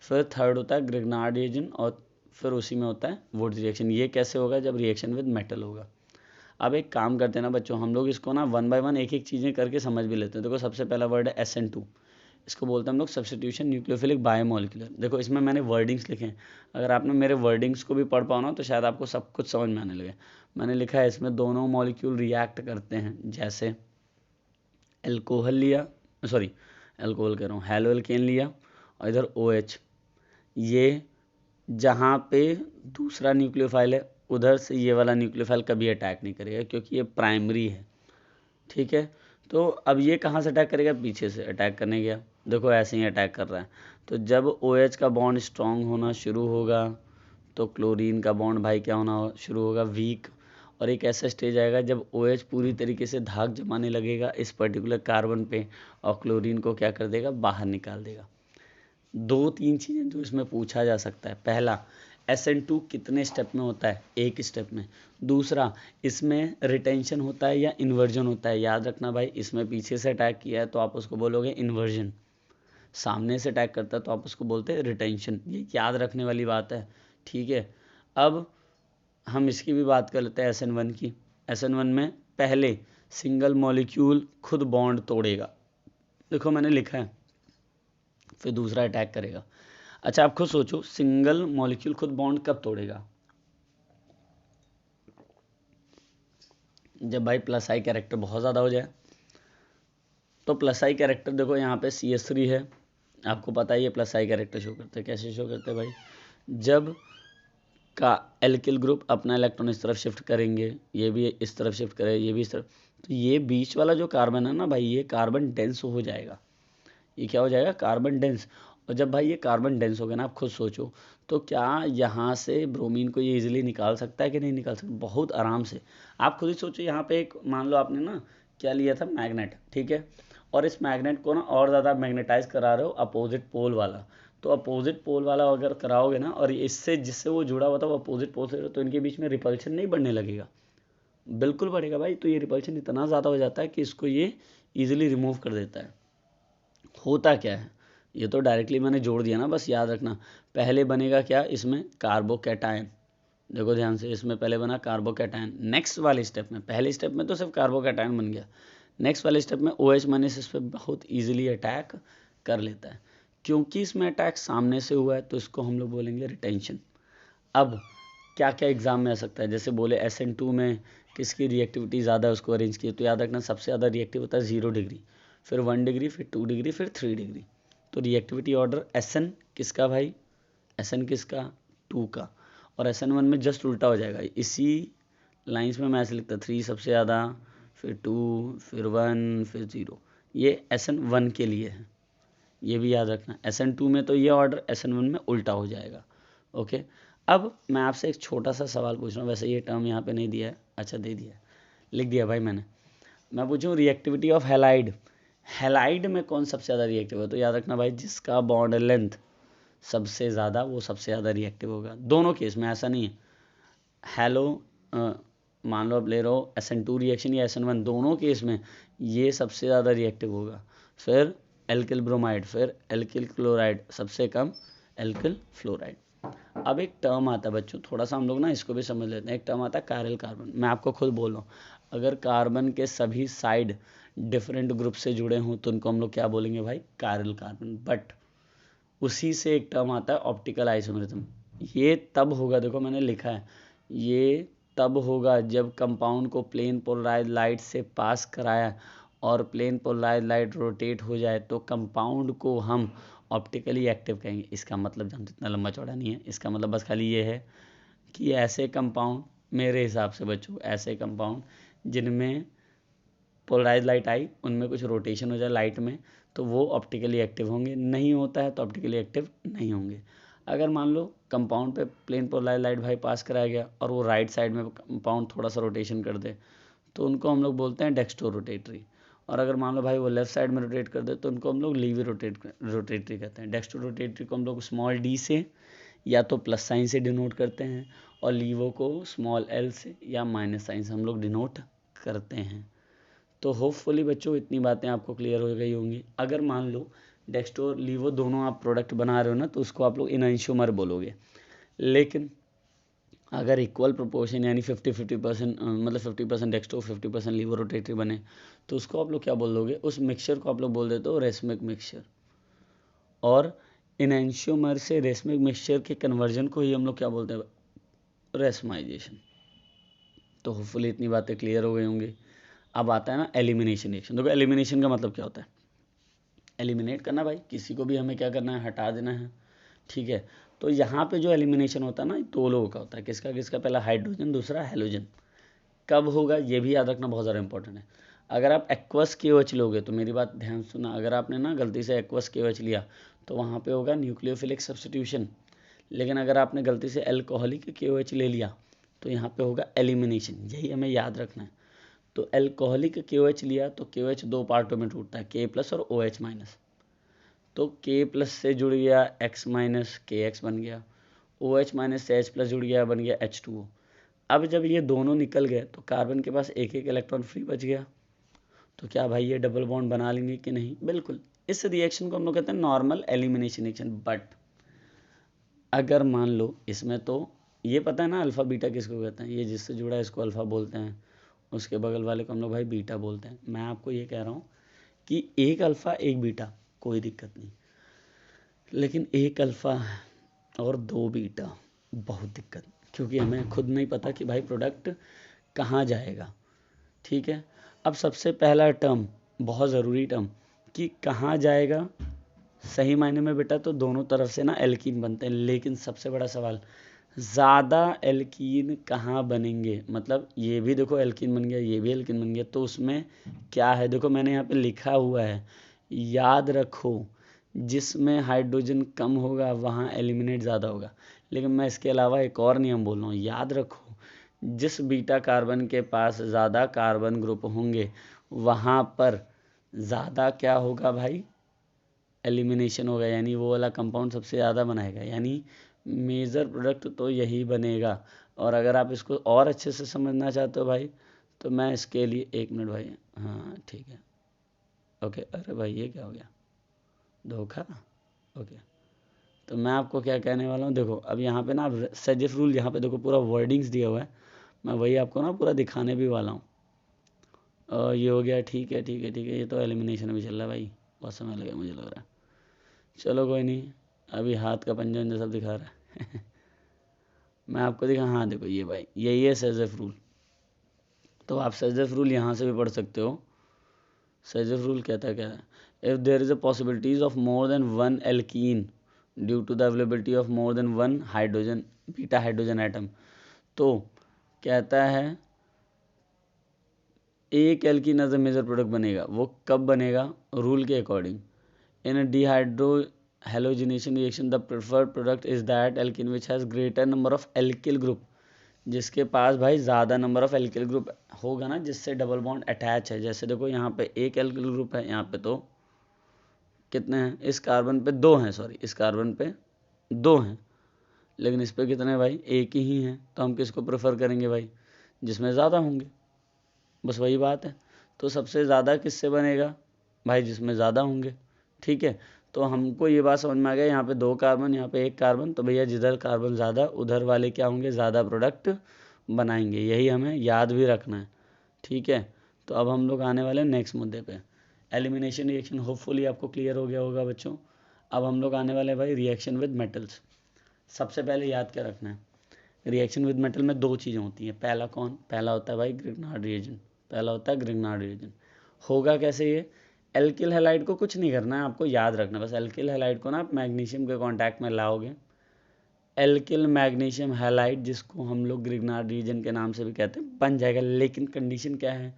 फिर थर्ड होता है ग्रिग्नार्ड रिएक्शन, और फिर उसी में होता है वुड्स रिएक्शन। ये कैसे होगा, जब रिएक्शन विद मेटल होगा। अब एक काम करते हैं ना बच्चों, हम लोग इसको ना 1 बाय 1 एक एक चीज़ें करके समझ भी लेते हैं। देखो सबसे पहला वर्ड है SN2, इसको बोलते हैं हम लोग सब्स्टिट्यूशन न्यूक्लियोफिलिक बायोमोलिकुलर। देखो इसमें मैंने वर्डिंग्स लिखे हैं, अगर आपने मेरे वर्डिंग्स को भी पढ़ पाओ ना तो शायद आपको सब कुछ समझ में आने लगे। मैंने लिखा है इसमें दोनों मॉलिक्यूल रिएक्ट करते हैं, जैसे एल्कोहल लिया, सॉरी एल्कोहल कह रहा हूँ, हैलोएल्केन लिया, और इधर OH। ये जहाँ पे दूसरा न्यूक्लियोफाइल है उधर से ये वाला न्यूक्लियोफाइल कभी अटैक नहीं करेगा, क्योंकि ये प्राइमरी है। ठीक है, तो अब ये कहाँ से अटैक करेगा, पीछे से अटैक करने गया, देखो ऐसे ही अटैक कर रहा है। तो जब OH का बॉन्ड स्ट्रांग होना शुरू होगा तो क्लोरीन का बॉन्ड भाई क्या होना शुरू होगा, वीक। और एक ऐसा स्टेज आएगा जब OH पूरी तरीके से धाक जमाने लगेगा इस पर्टिकुलर कार्बन पे, और क्लोरीन को क्या कर देगा, बाहर निकाल देगा। 2-3 चीज़ें जो इसमें पूछा जा सकता है। पहला, SN2 कितने स्टेप में होता है, एक स्टेप में। दूसरा, इसमें रिटेंशन होता है या इन्वर्जन होता है। याद रखना भाई, इसमें पीछे से अटैक किया है तो आप उसको बोलोगे इन्वर्जन, सामने से अटैक करता है तो आप उसको बोलते हैं रिटेंशन। ये याद रखने वाली बात है। ठीक है, अब हम इसकी भी बात कर लेते हैं SN1 की। SN1 में पहले सिंगल मॉलिक्यूल खुद बॉन्ड तोड़ेगा, देखो मैंने लिखा है, फिर दूसरा अटैक करेगा। अच्छा आप खुद सोचो, सिंगल मॉलिक्यूल खुद बॉन्ड कब तोड़ेगा, जब भाई प्लस आई कैरेक्टर बहुत ज़्यादा हो जाए। तो प्लस आई कैरेक्टर देखो यहाँ पे CH3 है, आपको पता है ये प्लस आई कैरेक्टर शो करते हैं। कैसे शो करते हैं भाई, जब का एल्किल ग्रुप अपना इलेक्ट्रॉन इस तरफ शिफ्ट करेंगे, ये भी इस तरफ शिफ्ट करे, ये भी इस तरफ, तो ये बीच वाला जो कार्बन है ना भाई, ये कार्बन डेंस हो जाएगा। ये क्या हो जाएगा, कार्बन डेंस। और जब भाई ये कार्बन डेंस हो गया ना, आप खुद सोचो, तो क्या यहाँ से ब्रोमीन को ये इजीली निकाल सकता है कि नहीं निकाल सकता, बहुत आराम से। आप खुद ही सोचो, यहाँ पे एक मान लो आपने ना क्या लिया था, मैग्नेट, ठीक है, और इस मैग्नेट को ना और ज़्यादा मैग्नेटाइज करा रहे हो अपोजिट पोल वाला। तो अपोजिट पोल वाला अगर कराओगे ना, और इससे जिससे वो जुड़ा हुआ था वो अपोजिट पोल से, तो इनके बीच में रिपल्शन नहीं बढ़ने लगेगा, बिल्कुल बढ़ेगा भाई। तो ये रिपल्शन इतना ज़्यादा हो जाता है कि इसको ये ईजिली रिमूव कर देता है। होता क्या है, ये तो डायरेक्टली मैंने जोड़ दिया ना, बस याद रखना। पहले बनेगा क्या, इसमें कार्बोकैटायन, देखो ध्यान से, इसमें पहले बना कार्बोकैटायन, नेक्स्ट वाले स्टेप में, पहले स्टेप में तो सिर्फ कार्बोकैटायन बन गया, नेक्स्ट वाले स्टेप में OH माइनस इस पर बहुत ईजिली अटैक कर लेता है। क्योंकि इसमें अटैक सामने से हुआ है तो इसको हम लोग बोलेंगे रिटेंशन। अब क्या क्या एग्जाम में आ सकता है, जैसे बोले SN2 में किसकी रिएक्टिविटी ज़्यादा है उसको अरेंज किया, तो याद रखना सबसे ज़्यादा रिएक्टिव होता है 0 डिग्री, फिर 1 डिग्री, फिर 2 डिग्री, फिर 3 डिग्री। तो रिएक्टिविटी ऑर्डर SN किसका भाई, SN किसका 2 का, और SN1 में जस्ट उल्टा हो जाएगा। इसी लाइंस में मैं ऐसे लिखता 3 सबसे ज़्यादा, फिर 2, फिर 1, फिर 0। ये SN1 के लिए है, ये भी याद रखना। SN2 में तो ये ऑर्डर SN1 में उल्टा हो जाएगा। ओके, अब मैं आपसे एक छोटा सा सवाल पूछ रहा हूँ, वैसे ये टर्म यहाँ पे नहीं दिया है, अच्छा दे दिया है, लिख दिया भाई मैंने। मैं पूछूँ रिएक्टिविटी ऑफ हैलाइड, हैलाइड में कौन सबसे ज़्यादा रिएक्टिव है, तो याद रखना भाई जिसका बॉन्ड लेंथ सबसे ज़्यादा वो सबसे ज़्यादा रिएक्टिव होगा। दोनों केस में ऐसा नहीं है, हैलो मान लो आप ले रहे हो SN2 रिएक्शन या SN1, दोनों केस में ये सबसे ज़्यादा रिएक्टिव होगा। फिर एल्किल ब्रोमाइड, फिर एल्किल क्लोराइड, सबसे कम एल्किल फ्लोराइड। अब एक टर्म आता है बच्चों, थोड़ा सा हम लोग ना इसको भी समझ लेते हैं। एक टर्म आता है कायरल कार्बन, मैं आपको खुद बोल रहा हूँ, अगर कार्बन के सभी साइड डिफरेंट ग्रुप से जुड़े हों तो उनको हम लोग क्या बोलेंगे भाई, कायरल कार्बन। बट उसी से एक टर्म आता है ऑप्टिकल आइसोमेरिज्म, ये तब होगा, देखो मैंने लिखा है, ये तब होगा जब कंपाउंड को प्लेन पोलराइज लाइट से पास कराया और प्लेन पोलराइज लाइट रोटेट हो जाए तो कंपाउंड को हम ऑप्टिकली एक्टिव कहेंगे। इसका मतलब जानते इतना लंबा चौड़ा नहीं है, इसका मतलब बस खाली ये है कि ऐसे कंपाउंड, मेरे हिसाब से बच्चों, ऐसे कंपाउंड जिनमें पोलराइज लाइट आई उनमें कुछ रोटेशन हो जाए लाइट में तो वो ऑप्टिकली एक्टिव होंगे, नहीं होता है तो ऑप्टिकली एक्टिव नहीं होंगे। अगर मान लो कंपाउंड पे प्लेन पोलराइज लाइट भाई पास कराया गया और वो राइट साइड में कंपाउंड थोड़ा सा रोटेशन कर दे तो उनको हम लोग बोलते हैं डेक्स्ट्रो रोटेटरी। और अगर मान लो भाई वो लेफ्ट साइड में रोटेट कर दे तो उनको हम लोग लीवी रोटेटरी कहते हैं। डेक्स्ट्रो रोटेटरी को हम लोग स्मॉल d से या तो प्लस साइन से डिनोट करते हैं और लीवो को स्मॉल l से या माइनस साइन से हम लोग डिनोट करते हैं। तो होपफुली बच्चों इतनी बातें आपको क्लियर हो गई होंगी। अगर मान लो डेक्स्ट्रो और लीवो दोनों आप प्रोडक्ट बना रहे हो ना तो उसको आप लोग इनएंशियोमर बोलोगे, लेकिन अगर इक्वल प्रोपोर्शन यानी 50-50% मतलब 50% डेक्स्ट्रो 50% लीवो रोटेटरी बने तो उसको आप लोग क्या बोल दोगे, उस मिक्सचर को आप लोग बोल देते हो रेसमिक मिक्सचर। और इनएंशियोमर से रेसमिक मिक्सचर के कन्वर्जन को ही हम लोग क्या बोलते हैं, रेसमाइजेशन। तो होपफुली इतनी बातें क्लियर हो गई होंगी। अब आता है ना एलिमिनेशन रिएक्शन। देखो एलिमिनेशन का मतलब क्या होता है, एलिमिनेट करना भाई, किसी को भी हमें क्या करना है, हटा देना है, ठीक है। तो यहाँ पे जो एलिमिनेशन होता है ना दो लोगों का होता है, किसका किसका, पहला हाइड्रोजन दूसरा हेलोजन। कब होगा ये भी याद रखना बहुत ज़्यादा इंपॉर्टेंट है। अगर आप एक्वस KOH लोगे तो मेरी बात ध्यान सुना, अगर आपने ना गलती से एक्वस KOH लिया तो वहाँ पे होगा न्यूक्लियोफिलिक सब्सटीट्यूशन, लेकिन अगर आपने गलती से अल्कोहलिक KOH ले लिया तो यहाँ पे होगा एलिमिनेशन। यही हमें याद रखना है। तो अल्कोहलिक KOH लिया तो KOH दो पार्टों में टूटता है, K+ और OH-। तो K+ से जुड़ गया X- KX बन गया, OH- से H+ जुड़ गया, बन गया H2O। अब जब ये दोनों निकल गए तो कार्बन के पास एक एक इलेक्ट्रॉन फ्री बच गया। तो क्या भाई ये डबल बॉन्ड बना लेंगे कि नहीं, बिल्कुल। इस रिएक्शन को हम लोग कहते हैं नॉर्मल एलिमिनेशन रिएक्शन। बट अगर मान लो इसमें तो ये पता है ना अल्फा बीटा किसको कहते हैं, ये जिससे जुड़ा है इसको अल्फा बोलते हैं, उसके बगल वाले को हम लोग भाई बीटा बोलते हैं। मैं आपको ये कह रहा हूँ कि एक अल्फा एक बीटा कोई दिक्कत नहीं, लेकिन एक अल्फा और दो बीटा बहुत दिक्कत, क्योंकि हमें खुद नहीं पता कि भाई प्रोडक्ट कहाँ जाएगा, ठीक है। अब सबसे पहला टर्म बहुत ज़रूरी टर्म कि कहाँ जाएगा, सही मायने में बेटा तो दोनों तरफ से ना एल्कीन बनते हैं, लेकिन सबसे बड़ा सवाल ज़्यादा एल्कीन कहाँ बनेंगे। मतलब ये भी देखो एल्कीन बन गया, ये भी एल्कीन बन गया, तो उसमें क्या है, देखो मैंने यहाँ पे लिखा हुआ है, याद रखो जिसमें हाइड्रोजन कम होगा वहाँ एलिमिनेट ज़्यादा होगा। लेकिन मैं इसके अलावा एक और नियम बोल रहा हूँ, याद रखो जिस बीटा कार्बन के पास ज़्यादा कार्बन ग्रुप होंगे वहाँ पर ज़्यादा क्या होगा भाई, एलिमिनेशन होगा, यानी वो वाला कंपाउंड सबसे ज़्यादा बनाएगा, यानी मेजर प्रोडक्ट तो यही बनेगा। और अगर आप इसको और अच्छे से समझना चाहते हो भाई तो मैं इसके लिए 1 मिनट भाई, हाँ ठीक है, ओके। अरे भाई ये क्या हो गया, धोखा, ओके। तो मैं आपको क्या कहने वाला हूँ, देखो अब यहाँ पे ना सेजिफ रूल, यहाँ पे देखो पूरा वर्डिंग्स दिया हुआ है, मैं वही आपको ना पूरा दिखाने भी वाला हूँ। ये हो गया, ठीक है ठीक है ठीक है, ये तो एलिमिनेशन भी चल रहा है भाई, बहुत समय लगा मुझे लग रहा है। चलो कोई नहीं, अभी हाथ का पंजा सब दिखा रहा है मैं आपको दिखा, हाँ देखो ये भाई यही है सेजेफ रूल। तो आप सेजेफ रूल यहाँ से भी पढ़ सकते हो। सेजेफ रूल कहता है क्या है, if there is a possibilities of more than one alkene due to the availability of more than one hydrogen beta hydrogen atom, तो कहता है एक alkene as a major product बनेगा। वो कब बनेगा, रूल के according, in a dehydrohalogenation reaction the preferred product is that alkene which has greater number of alkyl group, जिसके पास भाई ज़्यादा नंबर ऑफ एल्किल ग्रुप होगा ना, जिससे डबल बॉन्ड अटैच है। जैसे देखो यहाँ पे एक एल्किल ग्रुप है, यहाँ पे तो कितने हैं, इस कार्बन पे 2 हैं, सॉरी इस कार्बन पे 2 हैं, लेकिन इस पे कितने भाई, एक ही हैं। तो हम किसको प्रेफर करेंगे भाई, जिसमें ज़्यादा होंगे, बस वही बात है। तो सबसे ज़्यादा किससे बनेगा भाई, जिसमें ज़्यादा होंगे, ठीक है। तो हमको ये बात समझ में आ गया, यहाँ पे 2 कार्बन, यहाँ पे 1 कार्बन, तो भैया जिधर कार्बन ज़्यादा उधर वाले क्या होंगे, ज़्यादा प्रोडक्ट बनाएंगे। यही हमें याद भी रखना है, ठीक है। तो अब हम लोग आने वाले हैं नेक्स्ट मुद्दे पे, एलिमिनेशन रिएक्शन। होपफुली आपको क्लियर हो गया होगा बच्चों। अब हम लोग आने वाले हैं भाई रिएक्शन विद मेटल्स। सबसे पहले याद क्या रखना है, रिएक्शन विद मेटल में 2 चीज़ें होती हैं। पहला कौन, पहला होता है भाई ग्रिग्नार्ड रिएजेंट, पहला होता है ग्रिग्नार्ड रिएजेंट। होगा कैसे ये, एल्किल हैलाइड को कुछ नहीं करना है, आपको याद रखना बस, एल्किल हैलाइड को ना आप मैग्नीशियम के कांटेक्ट में लाओगे, एल्किल मैग्नीशियम हैलाइड जिसको हम लोग ग्रिग्नार्ड रिएजेंट के नाम से भी कहते हैं, बन जाएगा। लेकिन कंडीशन क्या है,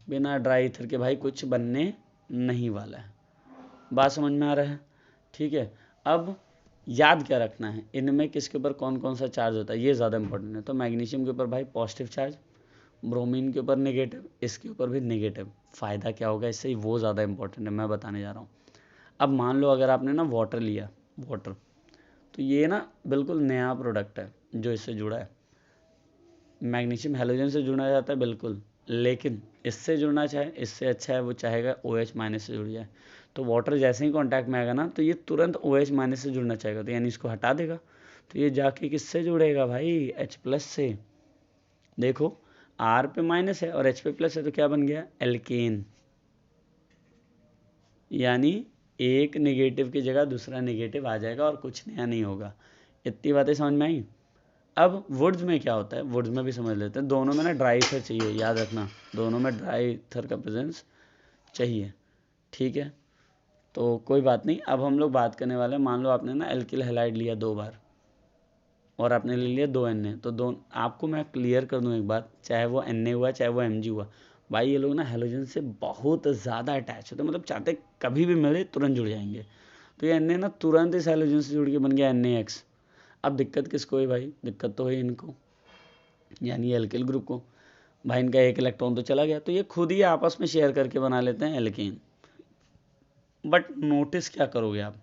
बिना ड्राई ईथर के भाई कुछ बनने नहीं वाला है। बात समझ में आ रहा है, ठीक है। अब याद क्या रखना है, इनमें किसके ऊपर कौन कौन सा चार्ज होता है, ये ज़्यादा इंपॉर्टेंट है। तो मैग्नीशियम के ऊपर भाई पॉजिटिव चार्ज, ब्रोमीन के ऊपर नेगेटिव, इसके ऊपर भी नेगेटिव। फ़ायदा क्या होगा इससे, वो ज़्यादा इंपॉर्टेंट है, मैं बताने जा रहा हूँ। अब मान लो अगर आपने ना वाटर लिया, वाटर, तो ये ना बिल्कुल नया प्रोडक्ट है जो इससे जुड़ा है, मैग्नीशियम हैलोजन से जुड़ा जाता है बिल्कुल, लेकिन इससे जुड़ना चाहे, इससे अच्छा है वो चाहेगा OH माइनस से जुड़ जाए। तो वाटर जैसे ही कांटेक्ट में आएगा ना, तो ये तुरंत OH माइनस से जुड़ना चाहेगा, तो यानी इसको हटा देगा, तो ये जाके किससे जुड़ेगा भाई, H प्लस से। देखो R पे माइनस है और H पे प्लस है, तो क्या बन गया, एल्केन। यानी एक नेगेटिव की जगह दूसरा नेगेटिव आ जाएगा और कुछ नया नहीं होगा। इतनी बातें समझ में आई। अब वुड्स में क्या होता है, वुड्स में भी समझ लेते हैं। दोनों में ना ड्राई ईथर चाहिए, याद रखना, दोनों में ड्राई ईथर का प्रेजेंस चाहिए, ठीक है। तो कोई बात नहीं, अब हम लोग बात करने वाले हैं, मान लो आपने ना एल्किल हैलाइड लिया 2 बार और आपने ले लिया 2 Na, तो आपको मैं क्लियर कर दूं एक बात, चाहे वो Na हुआ चाहे वो Mg हुआ, भाई ये लोग ना हैलोजन से बहुत ज़्यादा अटैच होते हैं, मतलब चाहते कभी भी मिले तुरंत जुड़ जाएंगे। तो ये Na ना तुरंत इस हैलोजन से जुड़ के बन गया NaX। अब दिक्कत किसको है भाई, दिक्कत तो है इनको, यानी एल्किल ग्रुप को। भाई इनका एक इलेक्ट्रॉन तो चला गया, तो ये खुद ही आपस में शेयर करके बना लेते हैं एल्केन। बट नोटिस क्या करोगे आप,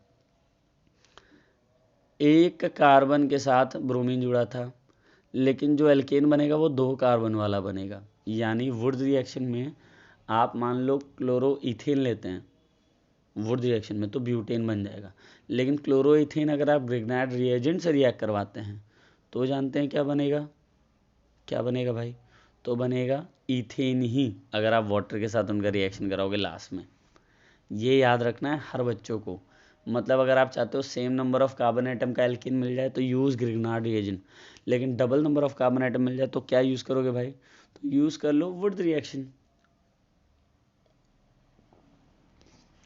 एक कार्बन के साथ ब्रोमीन जुड़ा था, लेकिन जो एल्केन बनेगा वो 2 कार्बन वाला बनेगा। यानी वुड्स रिएक्शन में आप मान लो क्लोरोइथेन लेते हैं वुड्स रिएक्शन में, तो ब्यूटेन बन जाएगा। लेकिन क्लोरोइथेन अगर आप ग्रिग्नार्ड रिएजेंट से रिएक्ट करवाते हैं, तो जानते हैं क्या बनेगा, क्या बनेगा भाई, तो बनेगा इथेन ही, अगर आप वाटर के साथ उनका रिएक्शन कराओगे लास्ट में। ये याद रखना है हर बच्चों को। मतलब अगर आप चाहते हो same number of carbon atom का एल्कीन मिल जाए तो यूज़ ग्रिग्नार्ड रिएजेंट, लेकिन double number of carbon atom मिल जाए तो क्या यूज़ करोगे भाई, तो यूज़ कर लो वुड्स रिएक्शन।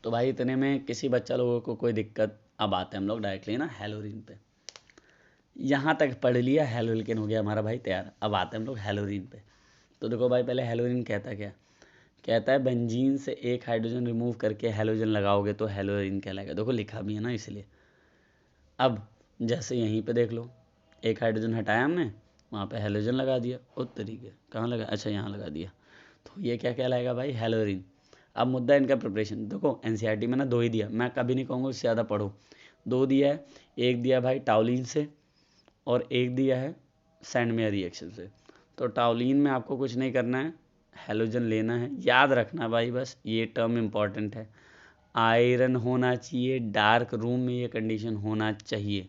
तो भाई इतने में किसी बच्चा लोगों को कोई दिक्कत, अब आते हैं हम लोग डायरेक्टली ना हेलोरीन पे। यहाँ तक पढ़ लिया, हेलोल्केन हो गया हमारा भाई तैयार। अब आते हैं हम लोग हेलोरीन पे। तो देखो भाई पहले हेलोरीन कहता क्या, कहता है बेंजीन से एक हाइड्रोजन रिमूव करके हेलोजन लगाओगे तो हेलोरीन कहलाएगा। देखो लिखा भी है ना इसलिए। अब जैसे यहीं पे देख लो, एक हाइड्रोजन हटाया हमने, वहाँ पे हेलोजन लगा दिया, उस तरीके कहाँ लगा, अच्छा यहाँ लगा दिया, तो ये क्या कहलाएगा भाई, हेलोरीन। अब मुद्दा इनका प्रिपरेशन, देखो एनसीईआरटी में ना 2 ही दिया, मैं कभी नहीं कहूँगा उससे ज़्यादा पढ़ो। 2 दिया है, एक दिया भाई टाउलिन से और एक दिया है सैंडमेयर रिएक्शन से। तो टाउलिन में आपको कुछ नहीं करना है, हेलोजन लेना है, याद रखना भाई बस ये टर्म इम्पॉर्टेंट है। आयरन होना चाहिए, डार्क रूम में ये कंडीशन होना चाहिए।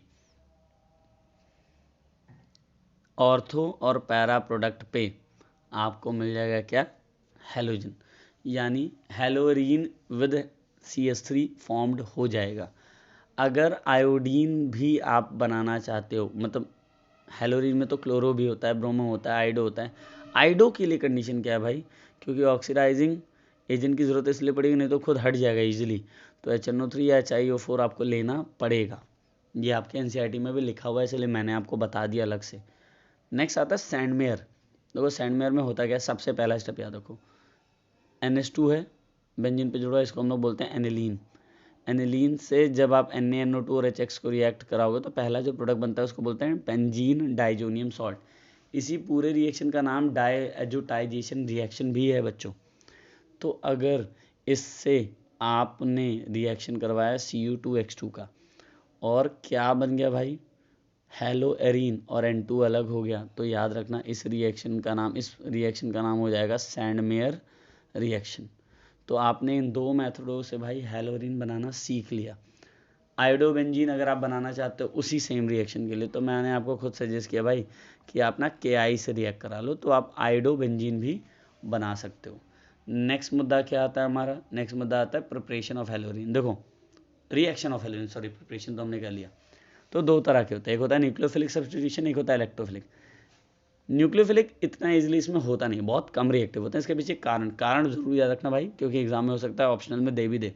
ऑर्थो और पैरा प्रोडक्ट पे आपको मिल जाएगा क्या, हेलोजन, यानी हेलोरीन विद CH3 फॉर्म्ड हो जाएगा। अगर आयोडीन भी आप बनाना चाहते हो, मतलब हेलोरीन में तो क्लोरो भी होता है, ब्रोमो होता है, आइडो होता है। आइडो के लिए कंडीशन क्या है भाई, क्योंकि ऑक्सीडाइजिंग एजेंट की ज़रूरत इसलिए पड़ेगी, नहीं तो खुद हट जाएगा इजीली, तो HNO3 या HiO4 आपको लेना पड़ेगा। ये आपके NCERT में भी लिखा हुआ है, इसलिए मैंने आपको बता दिया अलग से। नेक्स्ट आता है सैंडमेयर। देखो सैंडमेयर में होता क्या है, सबसे पहला स्टेप याद रखो, NH2 है, बेंजीन पे जुड़ा, इसको हम लोग बोलते हैं एनिलीन। एनिलीन से जब आप NaNO2 और HX को रिएक्ट कराओगे तो पहला जो प्रोडक्ट बनता है उसको बोलते हैं बेंजीन डाइजोनियम सॉल्ट। इसी पूरे रिएक्शन का नाम डायएजोटाइजेशन रिएक्शन भी है बच्चों। तो अगर इससे आपने रिएक्शन करवाया Cu2H2 का, और क्या बन गया भाई, हेलोएरीन, और N2 अलग हो गया, तो याद रखना इस रिएक्शन का नाम हो जाएगा सैंडमेयर रिएक्शन। तो आपने इन दो मेथडों से भाई हेलोरीन बनाना सीख लिया। आयोडोबेंजीन अगर आप बनाना चाहते हो उसी सेम रिएक्शन के लिए, तो मैंने आपको खुद सजेस्ट किया भाई कि आप ना KI से रिएक्ट करा लो, तो आप आयोडोबेंजीन भी बना सकते हो। नेक्स्ट मुद्दा क्या आता है हमारा, नेक्स्ट मुद्दा आता है प्रिपरेशन ऑफ हेलोरीन। देखो reaction of haloarene, sorry preparation तो हमने कर लिया। तो दो तरह के होते हैं, एक होता है न्यूक्लियोफिलिक सब्स्टिट्यूशन, एक होता है इलेक्ट्रोफिलिक। न्यूक्लियोफिलिक इतना इजीली इसमें होता नहीं, बहुत कम रिएक्टिव होते हैं। इसके पीछे कारण जरूर याद रखना भाई, क्योंकि एग्जाम में हो सकता है ऑप्शनल में दे भी दे।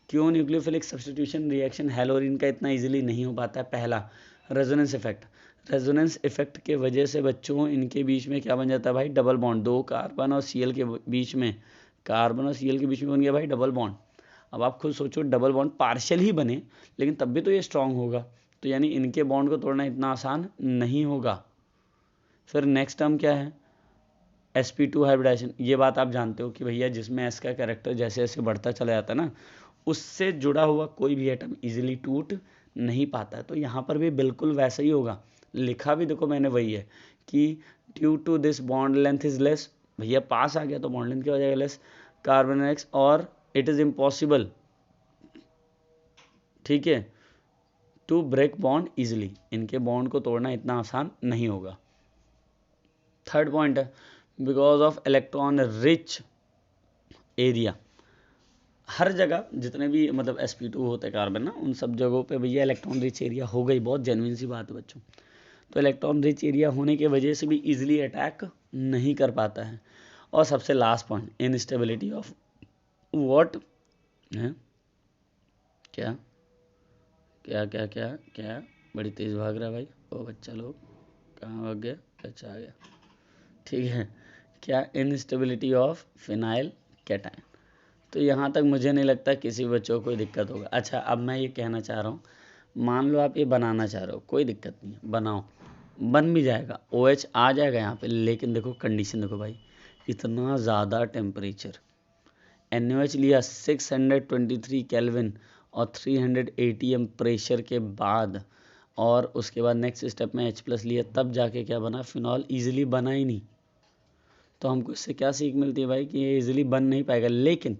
क्यों न्यूक्लियोफिलिक सब्स्टिट्यूशन रिएक्शन हेलोरीन का इतना इजीली नहीं हो पाता है, पहला रेजोनेंस इफेक्ट। रेजोनेंस इफेक्ट के वजह से बच्चों इनके बीच में क्या बन जाता है भाई, डबल बॉन्ड, दो कार्बन और Cl के बीच में, कार्बन और Cl के बीच में बन गया भाई डबल बॉन्ड। अब आप खुद सोचो, डबल बॉन्ड पार्शियल ही बने लेकिन तब भी तो ये स्ट्रांग होगा, तो यानी इनके बॉन्ड को तोड़ना इतना आसान नहीं होगा। फिर नेक्स्ट टर्म क्या है, sp2 हाइब्रिडाइजेशन। ये बात आप जानते हो कि भैया जिसमें S का कैरेक्टर जैसे जैसे बढ़ता चला जाता है ना, उससे जुड़ा हुआ कोई भी एटम इजीली टूट नहीं पाता है। तो यहाँ पर भी बिल्कुल वैसा ही होगा, लिखा भी देखो मैंने वही है कि due to this bond length is less, भैया पास आ गया तो बॉन्ड लेंथ क्या हो जाएगा, लेस, कार्बन X, और इट इज इम्पॉसिबल, ठीक है, टू ब्रेक बॉन्ड इजिली, इनके बॉन्ड को तोड़ना इतना आसान नहीं होगा। थर्ड पॉइंट है because of electron rich area. हर जगह जितने भी मतलब sp2 होते हैं कार्बन ना, उन सब जगहों पे भैया इलेक्ट्रॉन रिच एरिया हो गई, बहुत जेन्युइन सी बात है बच्चों। तो इलेक्ट्रॉन रिच एरिया होने की वजह से भी इजीली अटैक नहीं कर पाता है। और सबसे last point, instability of what है, क्या क्या क्या क्या क्या, बड़ी तेज भाग रहा है भाई, ओ बच्चा लोग कहाँ भाग गया, अच्छा आ गया, ठीक है, क्या, इनस्टेबिलिटी ऑफ फिनाइल कैटायन। तो यहाँ तक मुझे नहीं लगता किसी बच्चों को कोई दिक्कत होगा। अच्छा अब मैं ये कहना चाह रहा हूँ, मान लो आप ये बनाना चाह रहे हो, कोई दिक्कत नहीं है, बनाओ, बन भी जाएगा, OH आ जाएगा यहाँ पे, लेकिन देखो कंडीशन देखो भाई, इतना ज़्यादा टेम्परेचर, NaOH लिया 623 केल्विन और 380 एम प्रेशर के बाद, और उसके बाद नेक्स्ट स्टेप में H+ लिया, तब जाके क्या बना, फिनॉल। इजीली बना ही नहीं। तो हमको इससे क्या सीख मिलती है भाई कि ये इजीली बन नहीं पाएगा। लेकिन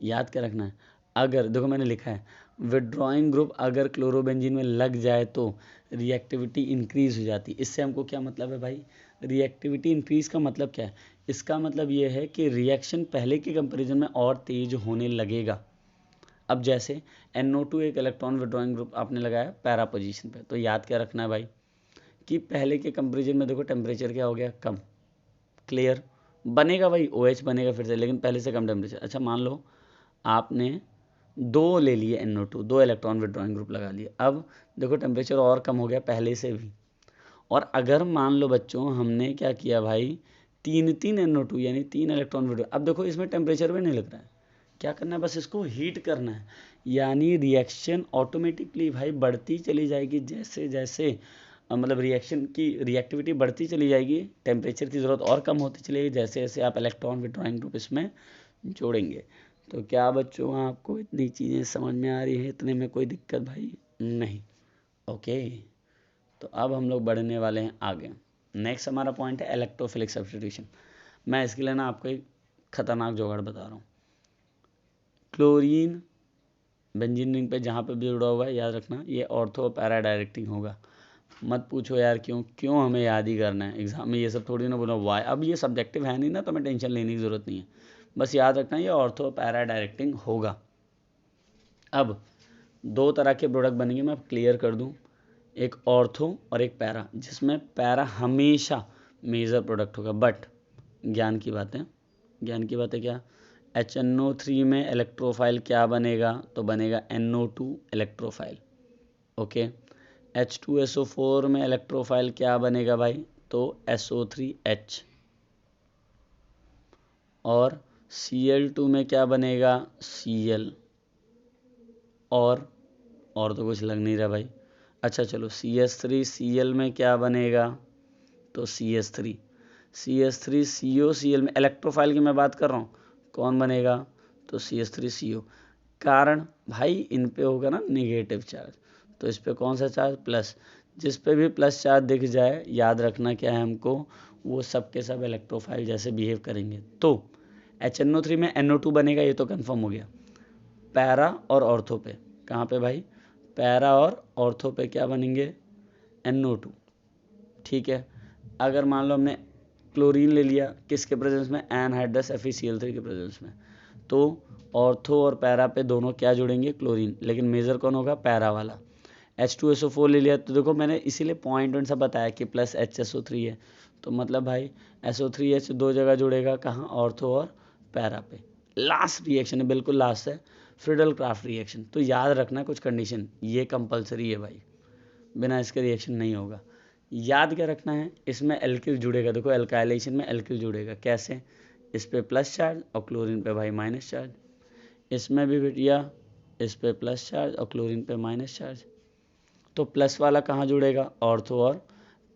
याद क्या रखना है, अगर देखो मैंने लिखा है विड्रॉइंग ग्रुप अगर क्लोरोबेंजीन में लग जाए तो रिएक्टिविटी इंक्रीज हो जाती है। इससे हमको क्या मतलब है भाई, रिएक्टिविटी इंक्रीज का मतलब क्या है, इसका मतलब ये है कि रिएक्शन पहले के कंपैरिजन में और तेज होने लगेगा। अब जैसे NO2 एक इलेक्ट्रॉन विड्रॉइंग ग्रुप आपने लगाया पैरा पोजीशन पे, तो याद क्या रखना है भाई कि पहले के कंपैरिजन में देखो टेम्परेचर क्या हो गया, कम, क्लियर, बनेगा भाई OH बनेगा फिर से, लेकिन पहले से कम टेम्परेचर। अच्छा मान लो आपने दो ले लिए NO2, दो इलेक्ट्रॉन विड्रॉइंग ग्रुप लगा लिए, अब देखो टेम्परेचर और कम हो गया पहले से भी। और अगर मान लो बच्चों हमने क्या किया भाई, तीन NO2 यानी 3 इलेक्ट्रॉन विड्रॉ, अब देखो इसमें टेम्परेचर भी नहीं लग रहा है, क्या करना है, बस इसको हीट करना है, यानी रिएक्शन ऑटोमेटिकली भाई बढ़ती चली जाएगी, जैसे जैसे मतलब रिएक्शन की रिएक्टिविटी बढ़ती चली जाएगी, टेम्परेचर की ज़रूरत और कम होती चलेगी जैसे जैसे आप इलेक्ट्रॉन विड्रॉइंग ग्रुप इसमें जोड़ेंगे। तो क्या बच्चों आपको इतनी चीज़ें समझ में आ रही है, इतने में कोई दिक्कत भाई नहीं, ओके। तो अब हम लोग बढ़ने वाले हैं आगे। नेक्स्ट हमारा पॉइंट है इलेक्ट्रोफिलिक सब्स्टिट्यूशन। मैं इसके लिए ना आपको एक खतरनाक जुगाड़ बता रहा हूँ। क्लोरीन बेंजीन रिंग पे जहाँ पे भी जुड़ा हुआ है याद रखना ये ऑर्थो और पैरा डायरेक्टिंग होगा। मत पूछो यार क्यों हमें याद ही करना है एग्जाम में, ये सब थोड़ी ना बोलो वाई, अब ये सब्जेक्टिव है नहीं ना, तो हमें टेंशन लेने की ज़रूरत नहीं है, बस याद रखना ये ऑर्थो और पैरा डायरेक्टिंग होगा। अब दो तरह के प्रोडक्ट बनेंगे, मैं क्लियर कर दूं, एक ऑर्थो और एक पैरा, जिसमें पैरा हमेशा मेजर प्रोडक्ट होगा। बट ज्ञान की बातें क्या, HNO3 में इलेक्ट्रोफाइल क्या बनेगा, तो बनेगा NO2 इलेक्ट्रोफाइल। ओके, H2SO4 में इलेक्ट्रोफाइल क्या बनेगा भाई, तो SO3H। और Cl2 में क्या बनेगा, Cl। और तो कुछ लग नहीं रहा भाई। अच्छा चलो, CH3Cl में क्या बनेगा, तो CH3 COCl में इलेक्ट्रोफाइल की मैं बात कर रहा हूँ, कौन बनेगा, तो CH3CO। कारण भाई इन पे होगा ना नेगेटिव चार्ज, तो इस पे कौन सा चार्ज, प्लस। जिस पे भी प्लस चार्ज दिख जाए याद रखना क्या है हमको, वो सब के सब इलेक्ट्रोफाइल जैसे बिहेव करेंगे। तो HNO3 में NO2 बनेगा, ये तो कंफर्म हो गया। पैरा और ऑर्थो पे, कहाँ पे भाई, पैरा और ऑर्थो पे क्या बनेंगे, NO2। ठीक है, अगर मान लो हमने क्लोरीन ले लिया, किसके प्रेजेंस में, एनहाइड्रस FeCl3 के प्रेजेंस में, तो ऑर्थो और पैरा पे दोनों क्या जुड़ेंगे, क्लोरीन, लेकिन मेजर कौन होगा, पैरा वाला। H2SO4 ले लिया, तो देखो मैंने इसीलिए पॉइंट सब बताया कि प्लस HSO3 है, तो मतलब भाई SO3H दो जगह जुड़ेगा, कहाँ, ऑर्थो और पैरा पे। लास्ट रिएक्शन है, बिल्कुल लास्ट है, फ्रीडल क्राफ्ट रिएक्शन। तो याद रखना कुछ कंडीशन, ये कंपलसरी है भाई, बिना इसके रिएक्शन नहीं होगा। याद क्या रखना है, इसमें एल्किल जुड़ेगा, देखो एल्काइलेशन में एल्किल जुड़ेगा, कैसे, इस पे प्लस चार्ज और क्लोरीन पे भाई माइनस चार्ज, इसमें भी भैया इस पे प्लस चार्ज और क्लोरीन पे माइनस चार्ज, तो प्लस वाला कहाँ जुड़ेगा, ऑर्थो और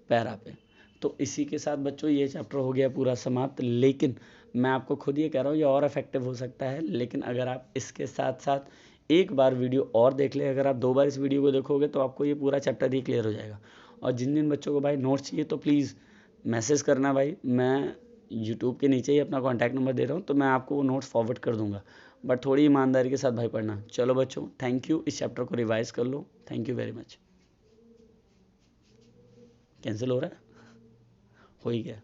पैरा पे। तो इसी के साथ बच्चों ये चैप्टर हो गया पूरा समाप्त। लेकिन मैं आपको खुद ये कह रहा हूँ ये और इफेक्टिव हो सकता है, लेकिन अगर आप इसके साथ साथ एक बार वीडियो और देख ले, अगर आप 2 बार इस वीडियो को देखोगे तो आपको ये पूरा चैप्टर ही क्लियर हो जाएगा। और जिन बच्चों को भाई नोट्स चाहिए तो प्लीज़ मैसेज करना भाई, मैं यूट्यूब के नीचे ही अपना कॉन्टैक्ट नंबर दे रहा हूँ, तो मैं आपको वो नोट्स फॉरवर्ड कर दूंगा, बट थोड़ी ईमानदारी के साथ भाई पढ़ना। चलो बच्चों, थैंक यू, इस चैप्टर को रिवाइज कर लो, thank you very much. Cancel हो रहा है, हो ही गया।